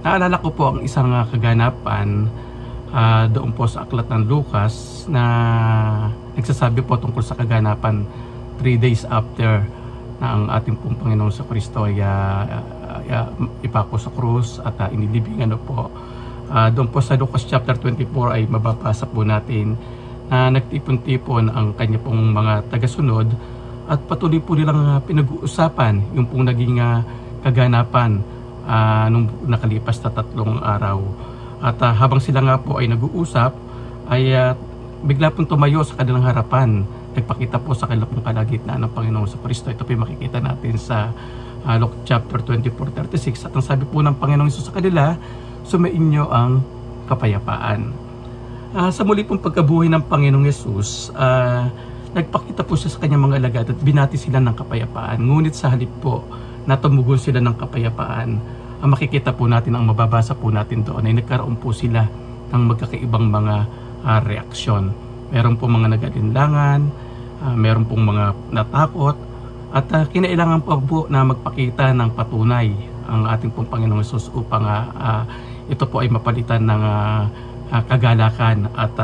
Naalala ko po ang isang kaganapan doon po sa aklat ng Lucas na nagsasabi po tungkol sa kaganapan 3 days after na ang ating pong Panginoong Jesucristo ay ipako sa krus at inilibingan po. Doon po sa Lucas chapter 24 ay mababasa po natin na nagtipon-tipon ang kanya pong mga tagasunod at patuloy po nilang pinag-uusapan yung pong naging kaganapan nung nakalipas na 3 araw. At habang sila nga po ay nag-uusap, ay bigla pong tumayo sa kanilang harapan. Nagpakita po sa kanilang pong kalagitnaan ng Panginoong Jesucristo. Ito po makikita natin sa Luke chapter 24:36. At ang sabi po ng Panginoong Hesus sa kanila, sumainyo ang kapayapaan. Sa muli pong pagkabuhay ng Panginoong Hesus, nagpakita po siya sa kanyang mga alagad at binati sila ng kapayapaan. Ngunit sa halip po na tumugon sila ng kapayapaan, ang makikita po natin, ang mababasa po natin doon ay nagkaroon po sila ng magkakaibang mga reaksyon. Meron po mga nag-alinlangan, meron pong mga natakot, at kinailangan po na magpakita ng patunay ang ating pong Panginoong Hesus upang ito po ay mapalitan ng kagalakan at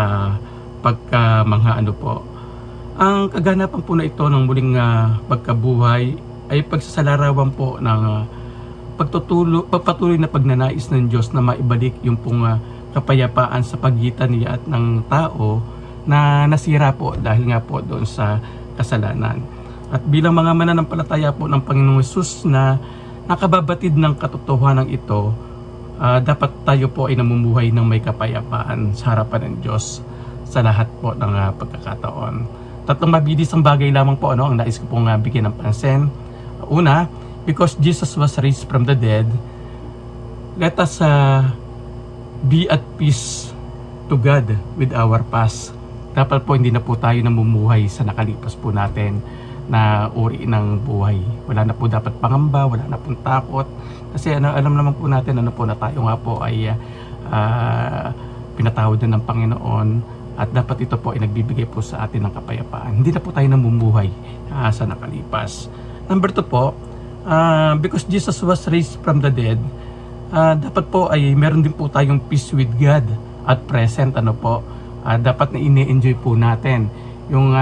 pagkamangha po. Ang kaganapan po na ito ng muling pagkabuhay ay pagsasalarawan po ng pagpatuloy na pagnanais ng Diyos na maibalik yung pong kapayapaan sa pagitan niya at ng tao na nasira po dahil nga po doon sa kasalanan. At bilang mga mananampalataya po ng Panginoong Hesus na nakababatid ng katotohanan ito, dapat tayo po ay namumuhay ng may kapayapaan sa harapan ng Diyos sa lahat po ng pagkakataon. 3 mabilis ang bagay lamang po ang nais ko pong bigyan ng pansin. Una, because Jesus was raised from the dead, let us be at peace to God with our past dapat po hindi na po tayo namumuhay sa nakalipas po natin na uri ng buhay. Wala na po dapat pangamba, wala na pong takot. Kasi alam naman po natin na tayo nga po ay pinatawad na ng Panginoon, at dapat ito po ay nagbibigay po sa atin ng kapayapaan. Hindi na po tayo namumuhay sa nakalipas. Number 2 po, because Jesus was raised from the dead, dapat po ay meron din po tayong peace with God at present. Dapat na ini-enjoy po natin yung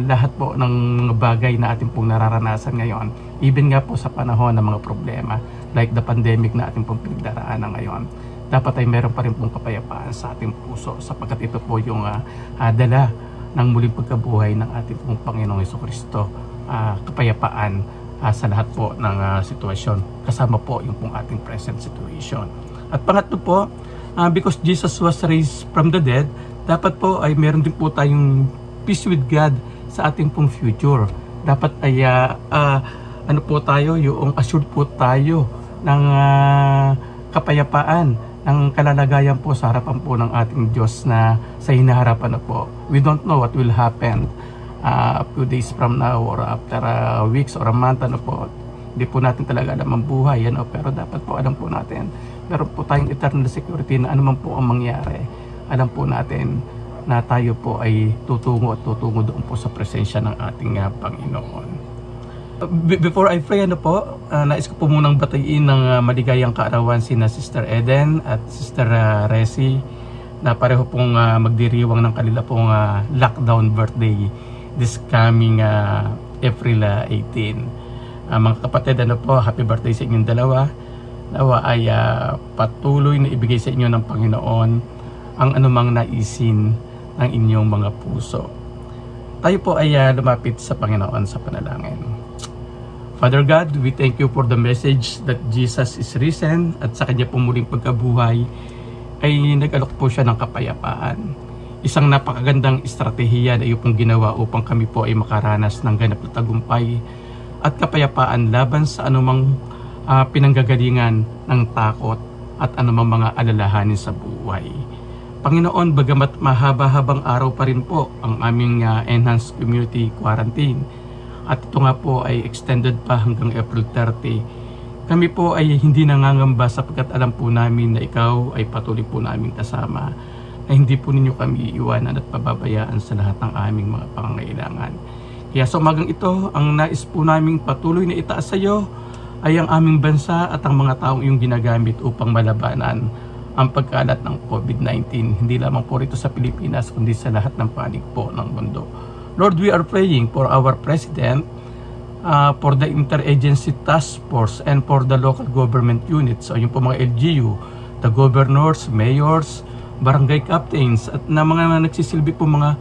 lahat po ng bagay na ating pong nararanasan ngayon, even nga po sa panahon ng mga problema like the pandemic na ating pong pinagdaraanan ngayon. Dapat ay meron pa rin pong kapayapaan sa ating puso, sapagkat ito po yung dala ng muling pagkabuhay ng ating pong Panginoong Jesucristo. Kapayapaan sa lahat po ng sitwasyon, kasama po yung pong ating present situation. At pangatlo po, because Jesus was raised from the dead, dapat po ay meron din po tayong peace with God sa ating pong future. Dapat ay yung assured po tayo ng kapayapaan, ng kalalagayan po sa harapan po ng ating Diyos na sa hinaharapan po. We don't know what will happen a few days from now or after weeks or a month. Hindi po natin talaga alam ang buhay, pero dapat po alam po natin, meron po tayong eternal security na anuman po ang mangyari, alam po natin na tayo po ay tutungo doon po sa presensya ng ating Panginoon. Before I pray, nais ko po munang batayin ng maligayang kaarawan sina Sister Eden at Sister Resi, na pareho pong magdiriwang ng kanila pong lockdown birthday this coming April 18. Mga kapatid, happy birthday sa inyong dalawa. Nawa ay patuloy na ibigay sa inyo ng Panginoon ang anumang naisin ng inyong mga puso. Tayo po ay lumapit sa Panginoon sa panalangin. Father God, we thank you for the message that Jesus is risen, at sa kanya pong muling pagkabuhay ay nag-alok po siya ng kapayapaan. Isang napakagandang estratehiya na iyo pong ginawa upang kami po ay makaranas ng ganap na tagumpay at kapayapaan laban sa anumang pinanggagalingan ng takot at anumang mga alalahanin sa buhay. Panginoon, bagamat mahaba-habang araw pa rin po ang aming enhanced community quarantine, at ito nga po ay extended pa hanggang April 30, kami po ay hindi nangangamba sapagkat alam po namin na ikaw ay patuloy po namin kasama, na hindi po ninyo kami iiwanan at pababayaan sa lahat ng aming mga pangangailangan. Kaya sa umagang ito, ang nais po namin patuloy na itaas sa iyo ay ang aming bansa at ang mga taong iyong ginagamit upang malabanan ang pagkalat ng COVID-19, hindi lamang po rito sa Pilipinas kundi sa lahat ng panig po ng mundo. Lord, we are praying for our President, for the Interagency Task Force, and for the local government units, so yung po mga LGU, the governors, mayors, barangay captains, at na mga nagsisilbi po mga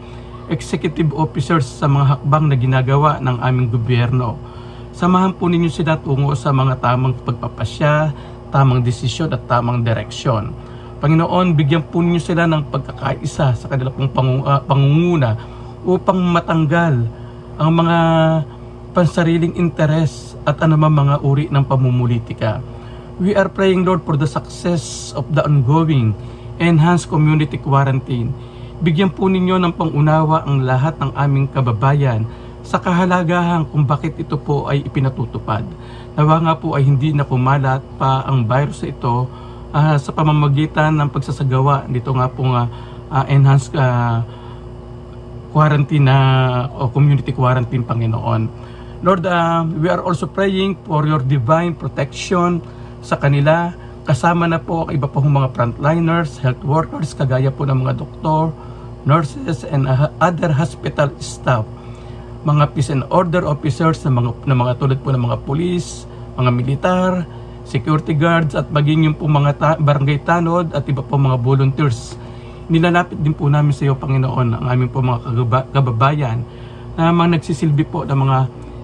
executive officers sa mga hakbang na ginagawa ng aming gobyerno. Samahan po ninyo sila tungo sa mga tamang pagpapasya, tamang desisyon at tamang direksyon. Panginoon, bigyan po ninyo sila ng pagkakaisa sa kanilang pangunguna upang matanggal ang mga pansariling interes at anumang mga uri ng pamumulitika. We are praying, Lord, for the success of the ongoing enhanced community quarantine. Bigyan po ninyo ng pangunawa ang lahat ng aming kababayan sa kahalagahan kung bakit ito po ay ipinatutupad. Nawa nga po ay hindi na kumalat pa ang virus ito sa pamamagitan ng pagsasagawa nito nga pong enhanced quarantine o community quarantine, Panginoon. Lord, we are also praying for your divine protection sa kanila. Kasama na po ang iba pa mga frontliners, health workers, kagaya po ng mga doktor, nurses, and other hospital staff. Mga peace and order officers na mga tulad po ng mga police, mga militar, security guards, at maging yung po mga barangay tanod at iba po mga volunteers. Nilalapit din po namin sa iyo, Panginoon, ang aming po mga kababayan na mga nagsisilbi po ng mga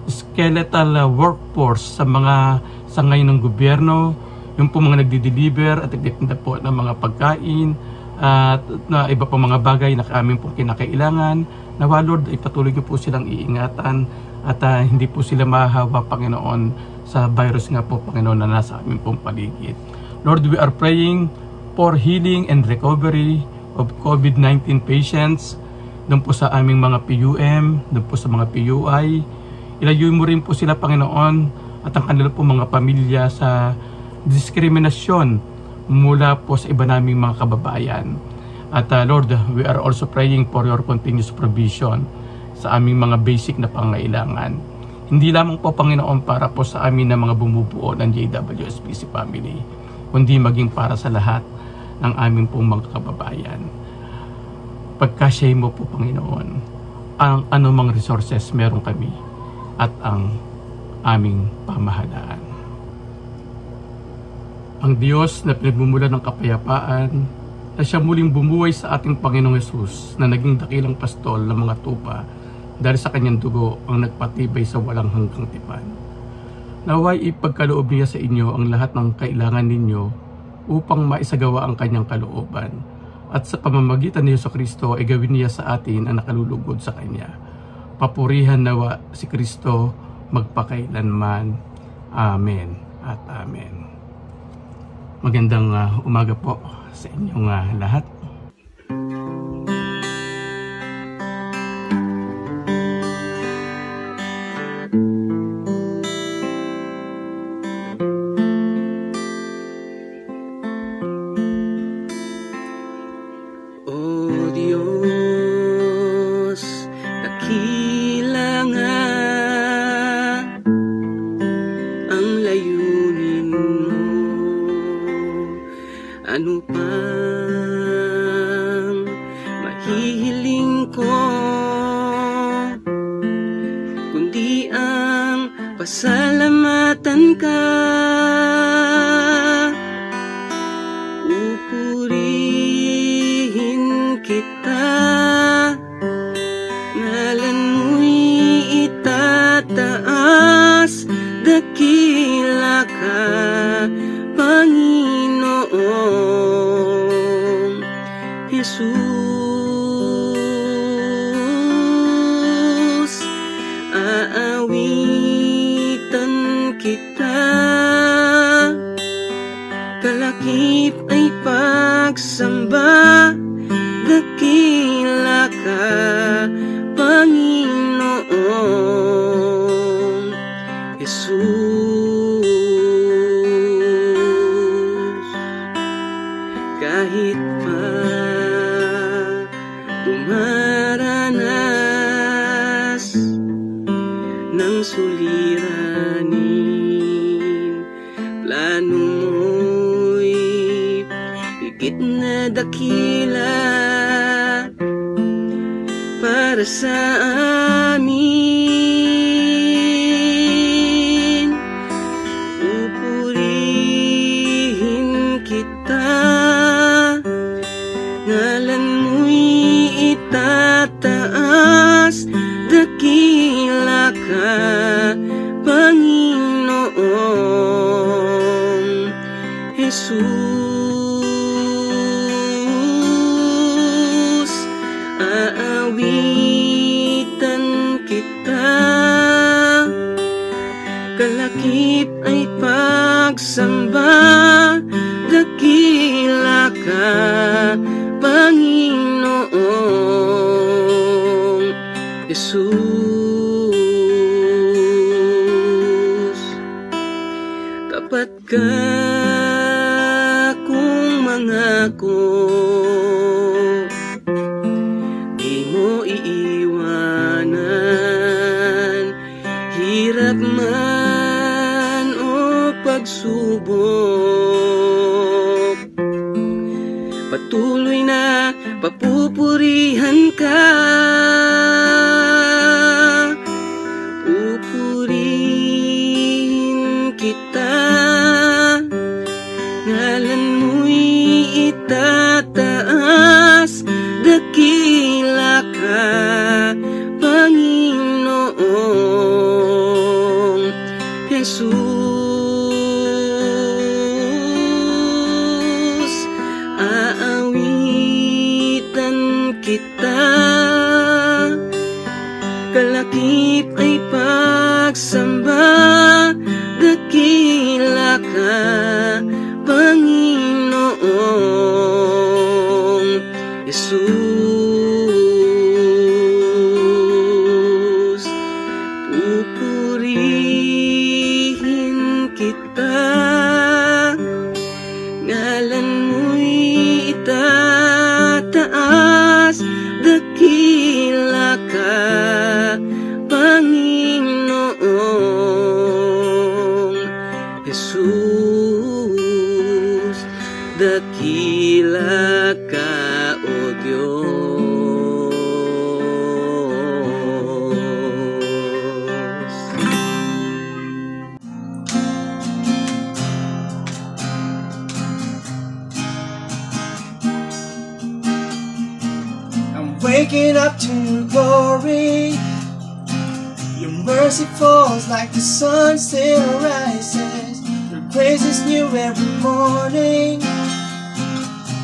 skeletal workforce sa mga sangay ng gobyerno, yung po mga nagdi-deliver at nagtitinda po ng mga pagkain at na iba po mga bagay na aming po kinakailangan. Nawa, Lord, ay patuloy niyo po silang iingatan at hindi po sila mahahawa, Panginoon, sa virus nga po, Panginoon, na nasa aming pong paligid. Lord, we are praying for healing and recovery of COVID-19 patients doon po sa aming mga PUM, doon po sa mga PUI. Ilayo mo rin po sila, Panginoon, at ang kanila po mga pamilya sa diskriminasyon mula po sa iba naming mga kababayan. At Lord, we are also praying for your continuous provision sa aming mga basic na pangailangan. Hindi lamang po, Panginoon, para po sa amin na mga bumubuo ng JWSPC family, kundi maging para sa lahat ng aming pong mga kababayan. Pagkasyay mo po, Panginoon, ang anumang resources meron kami at ang aming pamahalaan. Ang Diyos na pinagmumulan ng kapayapaan, na siya muling bumuhay sa ating Panginoong Hesus na naging dakilang pastol ng mga tupa dahil sa kanyang dugo ang nagpatibay sa walang hanggang tipan. Naway ipagkaloob niya sa inyo ang lahat ng kailangan ninyo upang maisagawa ang kanyang kalooban, at sa pamamagitan ni Jesucristo ay gawin niya sa atin ang nakalulugod sa kanya. Papurihan nawa si Kristo magpakailanman. Amen at amen. Magandang umaga po sa inyong lahat. O Diyos, dakila nga ang layunin mo. Ano pang mahihiling ko, kundi ang pasalamatan ka. Pupurihin kita, ngalan mo'y itataas, dakila ka, Panginoong Jesus. Aawitan kita, kalakip ay pagsamba, dakila ka, Panginoong Jesus. Kahit pa dumaranas ng suliranin, plano mo'y higit na dakila para sa amin. Pupurihin kita, ngalan mo'y itataas, dakila ka, Panginoong Jesus. Aawitan kita, kalakip ay pagsamba, dakila ka, Panginoong Jesus. Tapat ka kung mangako, di mo iiwanan, hirap man o pagsubok. Patuloy na papupurihan ka, pupurihin kita, ngalan mo'y itataas, dakila ka, Panginoong Jesus. Aawitan kita, kalakip ay pagsamba, dakila ka, Panginoong Jesus. dakila ka, O Diyos. I'm waking up to your glory. Your mercy falls like the sun still rises. Your grace is new every morning,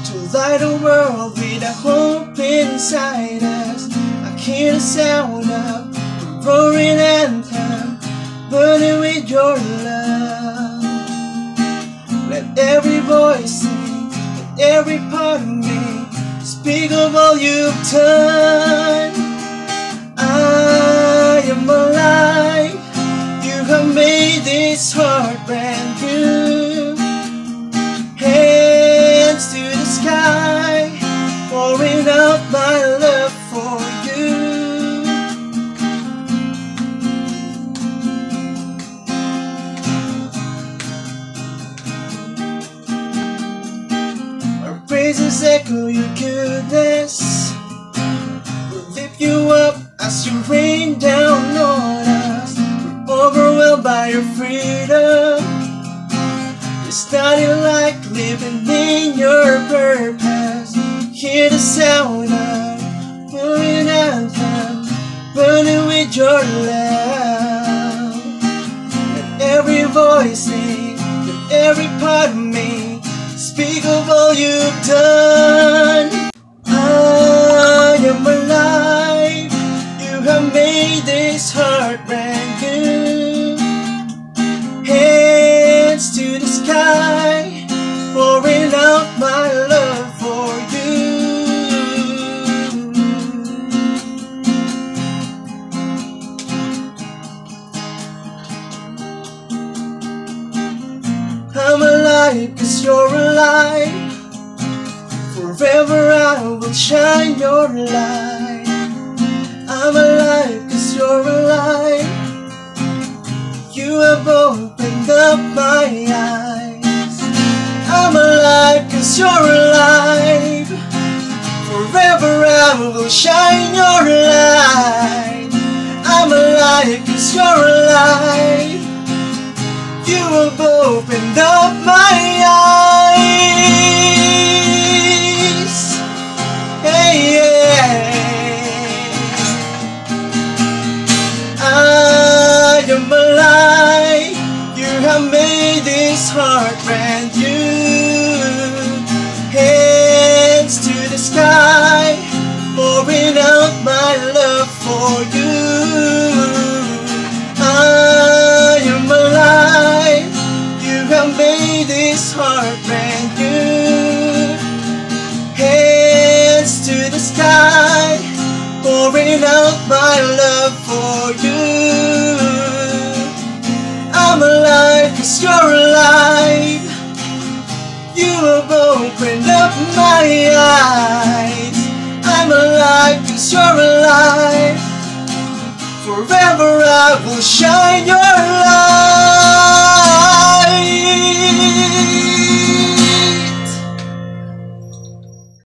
to light the world with a hope inside us. I hear the sound of a roaring anthem, burning with your love. Let every voice sing, let every part of me speak of all you've done. I am alive. You have made this heart brand new. Hands to the sky, pouring out my love for you. Our praises echo your goodness. We'll lift you up as you rain down on us. We're overwhelmed by your freedom. There's nothing like living in your purpose. Hear the sound of an anthem, burning with your love. Let every voice sing, let every part of me speak of all you've done. I am alive. You have made this heart brand new. Hands to the sky, pouring out my love for you. I'm alive 'cause you're alive. Forever I will shine your light. I'm alive 'cause you're alive. You have opened up my eyes. I'm alive 'cause you're alive. Forever I will shine your light. I'm alive 'cause you're alive. You have opened up my eyes. Hey, yeah. I am alive. You have made this heart brand new. Hands to the sky, pouring out my love for you. I am alive. You have made this heart brand new. Hands to the sky, pouring out my love for you. I'm alive 'cause you're alive. You have opened up my eyes. I'm alive 'cause you're alive. Forever I will shine your light.